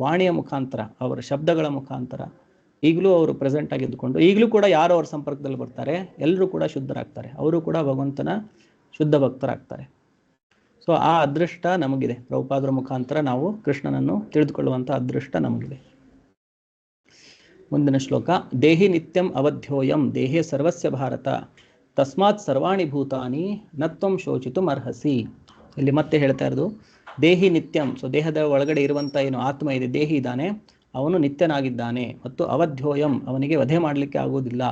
ವಾಣಿಯ ಮುಖಾಂತರ, ಅವರ ಶಬ್ದಗಳ ಮುಖಾಂತರ ಈಗಲೂ ಅವರು ಪ್ರೆಸೆಂಟ್ ಆಗಿದ್ದುಕೊಂಡು ಈಗಲೂ ಕೂಡ ಯಾರು ಅವ್ರ ಸಂಪರ್ಕದಲ್ಲಿ ಬರ್ತಾರೆ ಎಲ್ಲರೂ ಕೂಡ ಶುದ್ಧರಾಗ್ತಾರೆ, ಅವರು ಕೂಡ ಭಗವಂತನ ಶುದ್ಧ ಭಕ್ತರಾಗ್ತಾರೆ. ಸೊ ಆ ಅದೃಷ್ಟ ನಮಗಿದೆ, ಪ್ರಭುಪಾದರ ಮುಖಾಂತರ ನಾವು ಕೃಷ್ಣನನ್ನು ತಿಳಿದುಕೊಳ್ಳುವಂಥ ಅದೃಷ್ಟ ನಮಗಿದೆ. ಮುಂದಿನ ಶ್ಲೋಕ. ದೇಹಿ ನಿತ್ಯಂ ಅವಧ್ಯೋಯಂ ದೇಹೇ ಸರ್ವಸ್ಯ ಭಾರತ ತಸ್ಮಾತ್ ಸರ್ವಾಣಿ ಭೂತಾನಿ ನತ್ವಂ ಶೋಚಿತುಂ ಅರ್ಹಸಿ. ಇಲ್ಲಿ ಮತ್ತೆ ಹೇಳ್ತಾ ಇರೋದು ದೇಹಿ ನಿತ್ಯಂ. ಸೊ ದೇಹದ ಒಳಗಡೆ ಇರುವಂಥ ಏನು ಆತ್ಮ ಇದೆ, ದೇಹಿ ಇದ್ದಾನೆ, ಅವನು ನಿತ್ಯನಾಗಿದ್ದಾನೆ ಮತ್ತು ಅವಧ್ಯೋಯಂ, ಅವನಿಗೆ ವಧೆ ಮಾಡಲಿಕ್ಕೆ ಆಗುವುದಿಲ್ಲ.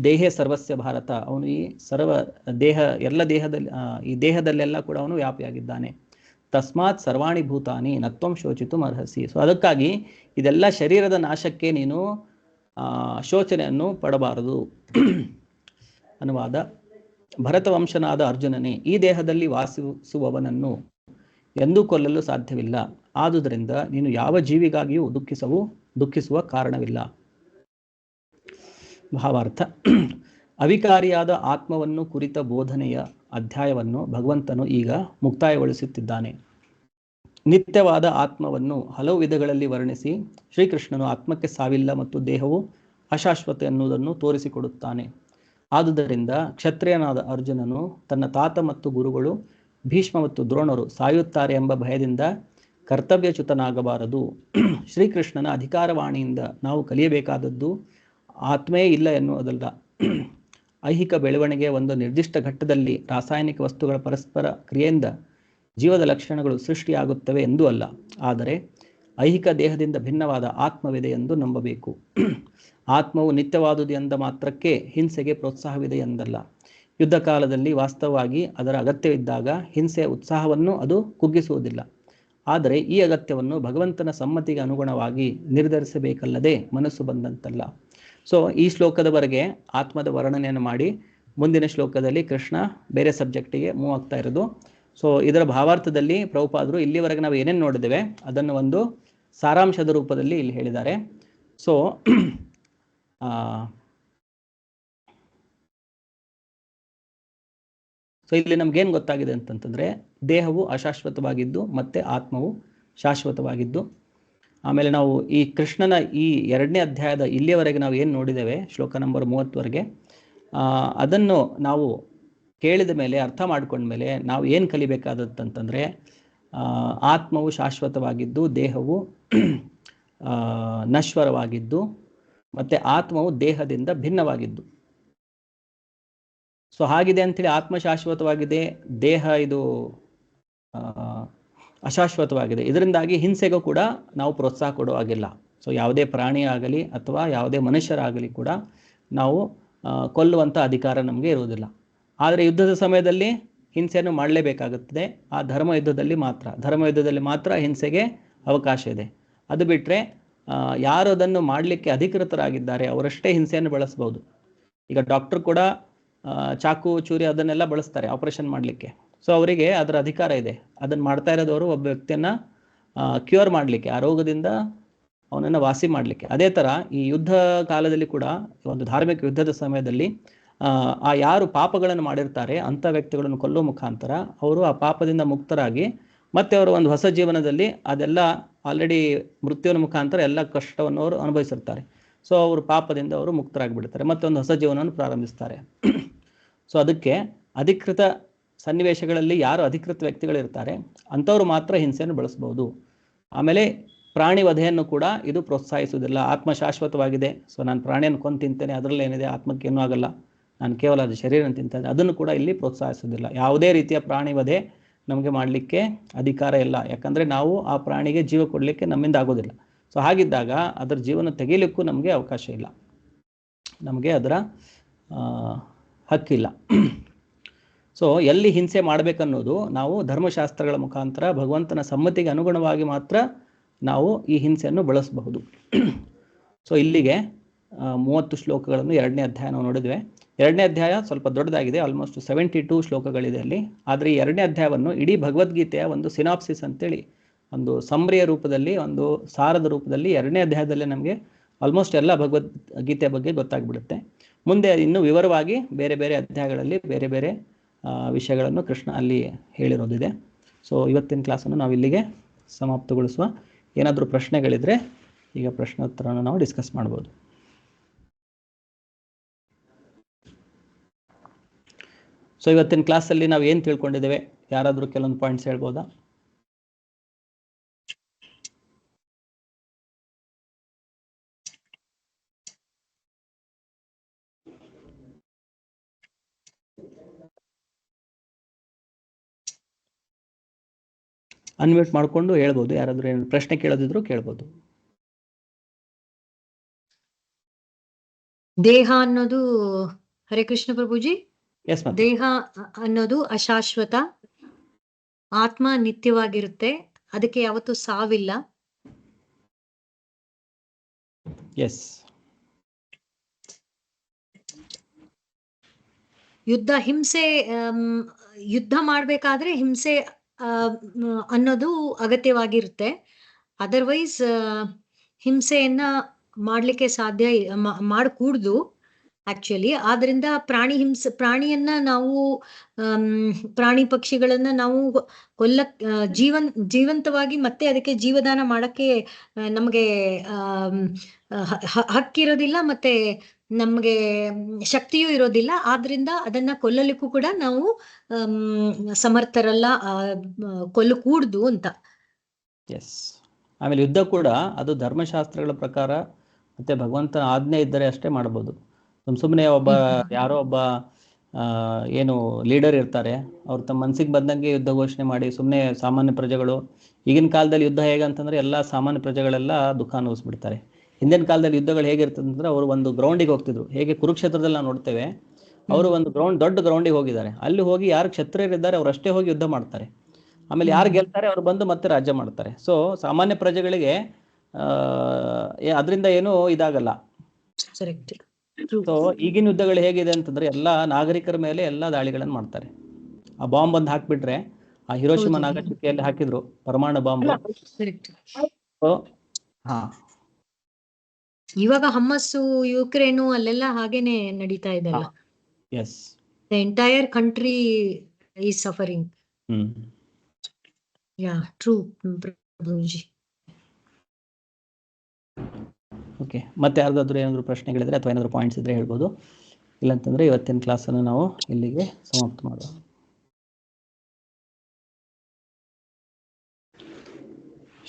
ದೇಹೇ ಸರ್ವಸ್ಯ ಭಾರತ, ಅವನು ಈ ಸರ್ವ ದೇಹ, ಎಲ್ಲ ದೇಹದಲ್ಲಿ, ಈ ದೇಹದಲ್ಲೆಲ್ಲ ಕೂಡ ಅವನು ವ್ಯಾಪಿಯಾಗಿದ್ದಾನೆ. ತಸ್ಮಾತ್ ಸರ್ವಾಣಿ ಭೂತಾನಿ ನತ್ವಂ ಶೋಚಿತುಂ ಅರ್ಹಸಿ. ಸೊ ಅದಕ್ಕಾಗಿ ಇದೆಲ್ಲ ಶರೀರದ ನಾಶಕ್ಕೆ ನೀನು ಶೋಚನೆಯನ್ನು ಪಡಬಾರದು. ಅನುವಾದ. ಭರತವಂಶನಾದ ಅರ್ಜುನನೇ, ಈ ದೇಹದಲ್ಲಿ ವಾಸಿಸುವವನನ್ನು ಎಂದೂ ಕೊಲ್ಲಲು ಸಾಧ್ಯವಿಲ್ಲ. ಆದುದರಿಂದ ನೀನು ಯಾವ ಜೀವಿಗಾಗಿಯೂ ದುಃಖಿಸುವ ಕಾರಣವಿಲ್ಲ. ಭಾವಾರ್ಥ. ಅವಿಕಾರಿಯಾದ ಆತ್ಮವನ್ನು ಕುರಿತ ಬೋಧನೆಯ ಅಧ್ಯಾಯವನ್ನು ಭಗವಂತನು ಈಗ ಮುಕ್ತಾಯಗೊಳಿಸುತ್ತಿದ್ದಾನೆ. ನಿತ್ಯವಾದ ಆತ್ಮವನ್ನು ಹಲವು ವಿಧಗಳಲ್ಲಿ ವರ್ಣಿಸಿ ಶ್ರೀಕೃಷ್ಣನು ಆತ್ಮಕ್ಕೆ ಸಾವಿಲ್ಲ ಮತ್ತು ದೇಹವು ಅಶಾಶ್ವತ ಎನ್ನುವುದನ್ನು ತೋರಿಸಿಕೊಡುತ್ತಾನೆ. ಆದುದರಿಂದ ಕ್ಷತ್ರಿಯನಾದ ಅರ್ಜುನನು ತನ್ನ ತಾತ ಮತ್ತು ಗುರುಗಳು ಭೀಷ್ಮ ಮತ್ತು ದ್ರೋಣರು ಸಾಯುತ್ತಾರೆ ಎಂಬ ಭಯದಿಂದ ಕರ್ತವ್ಯಚ್ಯುತನಾಗಬಾರದು. ಶ್ರೀಕೃಷ್ಣನ ಅಧಿಕಾರವಾಣಿಯಿಂದ ನಾವು ಕಲಿಯಬೇಕಾದದ್ದು ಆತ್ಮೇ ಇಲ್ಲ ಎನ್ನುವುದಲ್ಲ. ಐಹಿಕ ಬೆಳವಣಿಗೆಯ ಒಂದು ನಿರ್ದಿಷ್ಟ ಘಟ್ಟದಲ್ಲಿ ರಾಸಾಯನಿಕ ವಸ್ತುಗಳ ಪರಸ್ಪರ ಕ್ರಿಯೆಯಿಂದ ಜೀವದ ಲಕ್ಷಣಗಳು ಸೃಷ್ಟಿಯಾಗುತ್ತವೆ ಎಂದೂ ಅಲ್ಲ. ಆದರೆ ಐಹಿಕ ದೇಹದಿಂದ ಭಿನ್ನವಾದ ಆತ್ಮವಿದೆ ಎಂದು ನಂಬಬೇಕು. ಆತ್ಮವು ನಿತ್ಯವಾದುದು ಎಂದ ಮಾತ್ರಕ್ಕೆ ಹಿಂಸೆಗೆ ಪ್ರೋತ್ಸಾಹವಿದೆ ಎಂದಲ್ಲ. ಯುದ್ಧ ಕಾಲದಲ್ಲಿ ವಾಸ್ತವವಾಗಿ ಅದರ ಅಗತ್ಯವಿದ್ದಾಗ ಹಿಂಸೆಯ ಉತ್ಸಾಹವನ್ನು ಅದು ಕುಗ್ಗಿಸುವುದಿಲ್ಲ. ಆದರೆ ಈ ಅಗತ್ಯವನ್ನು ಭಗವಂತನ ಸಮ್ಮತಿಗೆ ಅನುಗುಣವಾಗಿ ನಿರ್ಧರಿಸಬೇಕಲ್ಲದೆ ಮನಸ್ಸು ಬಂದಂತಲ್ಲ. ಸೊ ಈ ಶ್ಲೋಕದವರೆಗೆ ಆತ್ಮದ ವರ್ಣನೆಯನ್ನು ಮಾಡಿ ಮುಂದಿನ ಶ್ಲೋಕದಲ್ಲಿ ಕೃಷ್ಣ ಬೇರೆ ಸಬ್ಜೆಕ್ಟಿಗೆ ಮೂವ್ ಆಗ್ತಾ ಇರೋದು. ಸೊ ಇದರ ಭಾವಾರ್ಥದಲ್ಲಿ ಪ್ರಭುಪಾದರು ಇಲ್ಲಿವರೆಗೆ ನಾವು ಏನೇನು ನೋಡಿದ್ದೇವೆ ಅದನ್ನು ಒಂದು ಸಾರಾಂಶದ ರೂಪದಲ್ಲಿ ಇಲ್ಲಿ ಹೇಳಿದ್ದಾರೆ. ಸೊ ಇಲ್ಲಿ ನಮ್ಗೇನು ಗೊತ್ತಾಗಿದೆ ಅಂತಂತಂದರೆ, ದೇಹವು ಅಶಾಶ್ವತವಾಗಿದ್ದು ಮತ್ತು ಆತ್ಮವು ಶಾಶ್ವತವಾಗಿದ್ದು. ಆಮೇಲೆ ನಾವು ಈ ಕೃಷ್ಣನ ಈ 2ನೇ ಅಧ್ಯಾಯದ ಇಲ್ಲಿಯವರೆಗೆ ನಾವು ಏನು ನೋಡಿದ್ದೇವೆ, ಶ್ಲೋಕ ನಂಬರ್ 30ವರೆಗೆ, ಅದನ್ನು ನಾವು ಕೇಳಿದ ಮೇಲೆ, ಅರ್ಥ ಮಾಡ್ಕೊಂಡ್ಮೇಲೆ ನಾವು ಏನು ಕಲಿಬೇಕಾದತ್ತಂತಂದರೆ, ಆತ್ಮವು ಶಾಶ್ವತವಾಗಿದ್ದು, ದೇಹವು ನಶ್ವರವಾಗಿದ್ದು, ಮತ್ತು ಆತ್ಮವು ದೇಹದಿಂದ ಭಿನ್ನವಾಗಿದ್ದು. ಸೊ ಹಾಗಿದೆ ಅಂಥೇಳಿ ಆತ್ಮ ಶಾಶ್ವತವಾಗಿದೆ, ದೇಹ ಇದು ಅಶಾಶ್ವತವಾಗಿದೆ, ಇದರಿಂದಾಗಿ ಹಿಂಸೆಗೂ ಕೂಡ ನಾವು ಪ್ರೋತ್ಸಾಹ ಕೊಡೋ ಹಾಗಿಲ್ಲ. ಸೊ ಯಾವುದೇ ಪ್ರಾಣಿ ಆಗಲಿ ಅಥವಾ ಯಾವುದೇ ಮನುಷ್ಯರಾಗಲಿ ಕೂಡ ನಾವು ಕೊಲ್ಲುವಂಥ ಅಧಿಕಾರ ನಮಗೆ ಇರುವುದಿಲ್ಲ. ಆದರೆ ಯುದ್ಧದ ಸಮಯದಲ್ಲಿ ಹಿಂಸೆಯನ್ನು ಮಾಡಲೇಬೇಕಾಗುತ್ತದೆ. ಆ ಧರ್ಮ ಯುದ್ಧದಲ್ಲಿ ಮಾತ್ರ ಹಿಂಸೆಗೆ ಅವಕಾಶ ಇದೆ. ಅದು ಬಿಟ್ಟರೆ ಯಾರು ಅದನ್ನು ಮಾಡಲಿಕ್ಕೆ ಅಧಿಕೃತರಾಗಿದ್ದಾರೆ ಅವರಷ್ಟೇ ಹಿಂಸೆಯನ್ನು ಬಳಸ್ಬೋದು. ಈಗ ಡಾಕ್ಟರ್ ಕೂಡ ಚಾಕು ಚೂರಿ ಅದನ್ನೆಲ್ಲ ಬಳಸ್ತಾರೆ ಆಪರೇಷನ್ ಮಾಡಲಿಕ್ಕೆ. ಸೊ ಅವರಿಗೆ ಅದರ ಅಧಿಕಾರ ಇದೆ. ಅದನ್ನು ಮಾಡ್ತಾ ಇರೋದವರು ಒಬ್ಬ ವ್ಯಕ್ತಿಯನ್ನು ಕ್ಯೂರ್ ಮಾಡಲಿಕ್ಕೆ, ಆ ರೋಗದಿಂದ ಅವನನ್ನು ವಾಸಿ ಮಾಡಲಿಕ್ಕೆ. ಅದೇ ಥರ ಈ ಯುದ್ಧ ಕಾಲದಲ್ಲಿ ಕೂಡ, ಒಂದು ಧಾರ್ಮಿಕ ಯುದ್ಧದ ಸಮಯದಲ್ಲಿ ಆ ಯಾರು ಪಾಪಗಳನ್ನು ಮಾಡಿರ್ತಾರೆ ಅಂಥ ವ್ಯಕ್ತಿಗಳನ್ನು ಕೊಲ್ಲುವ ಮುಖಾಂತರ ಅವರು ಆ ಪಾಪದಿಂದ ಮುಕ್ತರಾಗಿ ಮತ್ತೆ ಅವರು ಒಂದು ಹೊಸ ಜೀವನದಲ್ಲಿ ಅದೆಲ್ಲ ಆಲ್ರೆಡಿ ಮೃತ್ಯುವಿನ ಮುಖಾಂತರ ಎಲ್ಲ ಕಷ್ಟವನ್ನು ಅವರು ಅನುಭವಿಸಿರ್ತಾರೆ. ಸೊ ಅವರು ಪಾಪದಿಂದ ಅವರು ಮುಕ್ತರಾಗಿಬಿಡ್ತಾರೆ, ಮತ್ತೆ ಒಂದು ಹೊಸ ಜೀವನವನ್ನು ಪ್ರಾರಂಭಿಸ್ತಾರೆ. ಸೊ ಅದಕ್ಕೆ ಅಧಿಕೃತ ಸನ್ನಿವೇಶಗಳಲ್ಲಿ ಯಾರು ಅಧಿಕೃತ ವ್ಯಕ್ತಿಗಳಿರ್ತಾರೆ ಅಂಥವ್ರು ಮಾತ್ರ ಹಿಂಸೆಯನ್ನು ಬಳಸ್ಬೋದು. ಆಮೇಲೆ ಪ್ರಾಣಿ ವಧೆಯನ್ನು ಕೂಡ ಇದು ಪ್ರೋತ್ಸಾಹಿಸುವುದಿಲ್ಲ. ಆತ್ಮ ಶಾಶ್ವತವಾಗಿದೆ, ಸೊ ನಾನು ಪ್ರಾಣಿಯನ್ನು ಕೊಂದು ತಿಂತೇನೆ, ಅದರಲ್ಲಿ ಏನಿದೆ, ಆತ್ಮಕ್ಕೆ ಏನೂ ಆಗಲ್ಲ, ನಾನು ಕೇವಲ ಅದು ಶರೀರನ ತಿಂತೇನೆ, ಅದನ್ನು ಕೂಡ ಇಲ್ಲಿ ಪ್ರೋತ್ಸಾಹಿಸೋದಿಲ್ಲ. ಯಾವುದೇ ರೀತಿಯ ಪ್ರಾಣಿ ವಧೆ ನಮಗೆ ಮಾಡಲಿಕ್ಕೆ ಅಧಿಕಾರ ಇಲ್ಲ, ಯಾಕಂದರೆ ನಾವು ಆ ಪ್ರಾಣಿಗೆ ಜೀವ ಕೊಡಲಿಕ್ಕೆ ನಮ್ಮಿಂದ ಆಗೋದಿಲ್ಲ. ಸೊ ಹಾಗಿದ್ದಾಗ ಅದರ ಜೀವನ ತೆಗೀಲಿಕ್ಕೂ ನಮಗೆ ಅವಕಾಶ ಇಲ್ಲ, ನಮಗೆ ಅದರ ಹಕ್ಕಿಲ್ಲ. ಸೊ ಎಲ್ಲಿ ಹಿಂಸೆ ಮಾಡಬೇಕನ್ನೋದು ನಾವು ಧರ್ಮಶಾಸ್ತ್ರಗಳ ಮುಖಾಂತರ ಭಗವಂತನ ಸಮ್ಮತಿಗೆ ಅನುಗುಣವಾಗಿ ಮಾತ್ರ ನಾವು ಈ ಹಿಂಸೆಯನ್ನು ಬಳಸಬಹುದು. ಸೊ ಇಲ್ಲಿಗೆ 30 ಶ್ಲೋಕಗಳನ್ನು 2ನೇ ಅಧ್ಯಾಯ ನಾವು ನೋಡಿದ್ವಿ. 2ನೇ ಅಧ್ಯಾಯ ಸ್ವಲ್ಪ ದೊಡ್ಡದಾಗಿದೆ, ಆಲ್ಮೋಸ್ಟ್ 72 ಶ್ಲೋಕಗಳಿದೆ ಅಲ್ಲಿ. ಆದರೆ ಈ 2ನೇ ಅಧ್ಯಾಯವನ್ನು ಇಡೀ ಭಗವದ್ಗೀತೆಯ ಒಂದು ಸಿನಾಪ್ಸಿಸ್ ಅಂತೇಳಿ, ಒಂದು ಸಮ್ರಿಯ ರೂಪದಲ್ಲಿ, ಒಂದು ಸಾರದ ರೂಪದಲ್ಲಿ 2ನೇ ಅಧ್ಯಾಯದಲ್ಲೇ ನಮಗೆ ಆಲ್ಮೋಸ್ಟ್ ಎಲ್ಲ ಭಗವದ್ಗೀತೆಯ ಬಗ್ಗೆ ಗೊತ್ತಾಗ್ಬಿಡುತ್ತೆ. ಮುಂದೆ ಇನ್ನೂ ವಿವರವಾಗಿ ಬೇರೆ ಬೇರೆ ಅಧ್ಯಾಯಗಳಲ್ಲಿ ಬೇರೆ ಬೇರೆ ವಿಷಯಗಳನ್ನು ಕೃಷ್ಣ ಅಲ್ಲಿ ಹೇಳಿರೋದಿದೆ. ಸೊ ಇವತ್ತಿನ ಕ್ಲಾಸನ್ನು ನಾವು ಇಲ್ಲಿಗೆ ಸಮಾಪ್ತಗೊಳಿಸುವ. ಏನಾದರೂ ಪ್ರಶ್ನೆಗಳಿದ್ರೆ ಈಗ ಪ್ರಶ್ನೋತ್ತರನ ನಾವು ಡಿಸ್ಕಸ್ ಮಾಡ್ಬೋದು. ಸೊ ಇವತ್ತಿನ ಕ್ಲಾಸಲ್ಲಿ ನಾವು ಏನು ತಿಳ್ಕೊಂಡಿದ್ದೇವೆ, ಯಾರಾದರೂ ಕೆಲವೊಂದು ಪಾಯಿಂಟ್ಸ್ ಹೇಳ್ಬೋದಾ? ಅನ್ಮ್ಯೂಟ್ ಮಾಡಿಕೊಂಡು ಹೇಳ್ಬೋದು. ಯಾರಾದರೂ ಏನು ಪ್ರಶ್ನೆ ಕೇಳೋದಿದ್ರು ಕೇಳ್ಬೋದು. ದೇಹ ಅನ್ನೋದು, ಹರೇ ಕೃಷ್ಣ ಪ್ರಭುಜಿ, ಎಸ್ ಮ್ಯಾಮ್. ದೇಹ ಅನ್ನೋದು ಅಶಾಶ್ವತ, ಆತ್ಮ ನಿತ್ಯವಾಗಿರುತ್ತೆ, ಅದಕ್ಕೆ ಯಾವತ್ತೂ ಸಾವಿಲ್ಲ. ಎಸ್. ಹಿಂಸೆ ಯುದ್ಧ ಮಾಡ್ಬೇಕಾದ್ರೆ ಹಿಂಸೆ ಅನ್ನೋದು ಅಗತ್ಯವಾಗಿರುತ್ತೆ. ಅದರ್ವೈಸ್ ಹಿಂಸೆಯನ್ನ ಮಾಡ್ಲಿಕ್ಕೆ ಸಾಧ್ಯ ಮಾಡಕೂಡ್ದು ಆಕ್ಚುಲಿ. ಆದ್ರಿಂದ ಪ್ರಾಣಿಯನ್ನ ನಾವು ಪ್ರಾಣಿ ಪಕ್ಷಿಗಳನ್ನ ನಾವು ಜೀವಂತವಾಗಿ ಮತ್ತೆ ಅದಕ್ಕೆ ಜೀವದಾನ ಮಾಡಕ್ಕೆ ನಮಗೆ ಹಕ್ಕಿರೋದಿಲ್ಲ, ಮತ್ತೆ ನಮ್ಗೆ ಶಕ್ತಿಯೂ ಇರೋದಿಲ್ಲ. ಆದ್ರಿಂದ ಅದನ್ನ ಕೊಲ್ಲಲಿಕ್ಕೂ ಕೂಡ ನಾವು ಸಮರ್ಥರಲ್ಲ, ಕೊಲ್ಲಕೂಡ್ದು ಅಂತ. ಎಸ್. ಆಮೇಲೆ ಯುದ್ಧ ಕೂಡ ಅದು ಧರ್ಮಶಾಸ್ತ್ರಗಳ ಪ್ರಕಾರ ಮತ್ತೆ ಭಗವಂತನ ಆಜ್ಞೆ ಇದ್ದರೆ ಅಷ್ಟೇ ಮಾಡ್ಬೋದು. ಸುಮ್ಮನೆ ಯಾರೋ ಒಬ್ಬ ಏನು ಲೀಡರ್ ಇರ್ತಾರೆ, ಅವ್ರು ತಮ್ಮ ಮನಸ್ಸಿಗೆ ಬಂದಂಗೆ ಯುದ್ಧ ಘೋಷಣೆ ಮಾಡಿ ಸುಮ್ಮನೆ ಸಾಮಾನ್ಯ ಪ್ರಜೆಗಳು, ಈಗಿನ ಕಾಲದಲ್ಲಿ ಯುದ್ಧ ಹೇಗಂತಂದ್ರೆ ಎಲ್ಲ ಸಾಮಾನ್ಯ ಪ್ರಜೆಗಳೆಲ್ಲ ದುಃಖ ಅನುಭವಿಸ್ಬಿಡ್ತಾರೆ. ಹಿಂದಿನ ಕಾಲದಲ್ಲಿ ಯುದ್ಧಗಳು ಹೇಗಿರ್ತದಂದ್ರೆ ಅವರು ಒಂದು ಗ್ರೌಂಡಿಗೆ ಹೋಗ್ತಿದ್ರು. ಹೇಗೆ ಕುರುಕ್ಷೇತ್ರದಲ್ಲಿ ನಾವು ನೋಡ್ತೇವೆ, ಅವರು ಒಂದು ದೊಡ್ಡ ಗ್ರೌಂಡಿಗೆ ಹೋಗಿದ್ದಾರೆ. ಅಲ್ಲಿ ಹೋಗಿ ಯಾರು ಕ್ಷತ್ರಿಯರಿದ್ದಾರೆ ಅವ್ರು ಅಷ್ಟೇ ಹೋಗಿ ಯುದ್ಧ ಮಾಡ್ತಾರೆ. ಆಮೇಲೆ ಯಾರು ಗೆಲ್ತಾರೆ ಅವ್ರು ಬಂದು ಮತ್ತೆ ರಾಜ್ಯ ಮಾಡ್ತಾರೆ. ಸೊ ಸಾಮಾನ್ಯ ಪ್ರಜೆಗಳಿಗೆ ಅದರಿಂದ ಏನೂ ಇದಾಗಲ್ಲ. ಸೊ ಈಗಿನ ಯುದ್ಧಗಳು ಹೇಗಿದೆ ಅಂತಂದ್ರೆ ಎಲ್ಲ ನಾಗರಿಕರ ಮೇಲೆ ಎಲ್ಲ ದಾಳಿಗಳನ್ನು ಮಾಡ್ತಾರೆ. ಆ ಬಾಂಬ್ ಒಂದು ಹಾಕ್ಬಿಟ್ರೆ, ಆ ಹಿರೋಶಿಮಾ ನಾಗಸಾಕಿಯಲ್ಲಿ ಹಾಕಿದ್ರು ಪರಮಾಣು ಬಾಂಬ್. ಹಾ, ಇವಾಗ ಹಮ್ಮಸ್ಸು ಯುಕ್ರೇನು ಅಲ್ಲೆಲ್ಲ ಹಾಗೇನೆ ನಡೀತಾ ಇದೆಲ್ಲ. Yes, the entire country is suffering. Ya, true Prabhuji. Okay, ಮತ್ತೆ ಯಾರ್ದಾದ್ರು ಏನಾದರೂ ಪ್ರಶ್ನೆಗಳಿದ್ರೆ ಅಥವಾ ಏನಾದರೂ ಪಾಯಿಂಟ್ಸ್ ಇದ್ರೆ ಹೇಳ್ಬೋದು. ಇಲ್ಲಂತಂದ್ರೆ ಇವತ್ತಿನ ಕ್ಲಾಸನ್ನು ನಾವು ಇಲ್ಲಿಗೆ ಸಮಾಪ್ತ ಮಾಡುವ.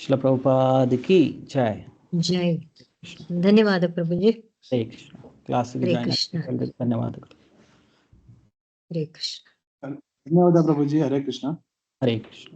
ಶ್ರೀಲ ಪ್ರಭುಪಾದ ಕಿ ಜೈ. ಜೈ. ಧನ್ಯವಾದ ಪ್ರಭುಜಿ. ಹರೇ ಕೃಷ್ಣ. ಕ್ಲಾಸ್ಗೆ ಜಾಯ್ನ್ ಧನ್ಯವಾದಗಳು. ಹರೇ ಕೃಷ್ಣ. ಧನ್ಯವಾದ ಪ್ರಭುಜಿ. ಹರೇ ಕೃಷ್ಣ. ಹರೇ ಕೃಷ್ಣ.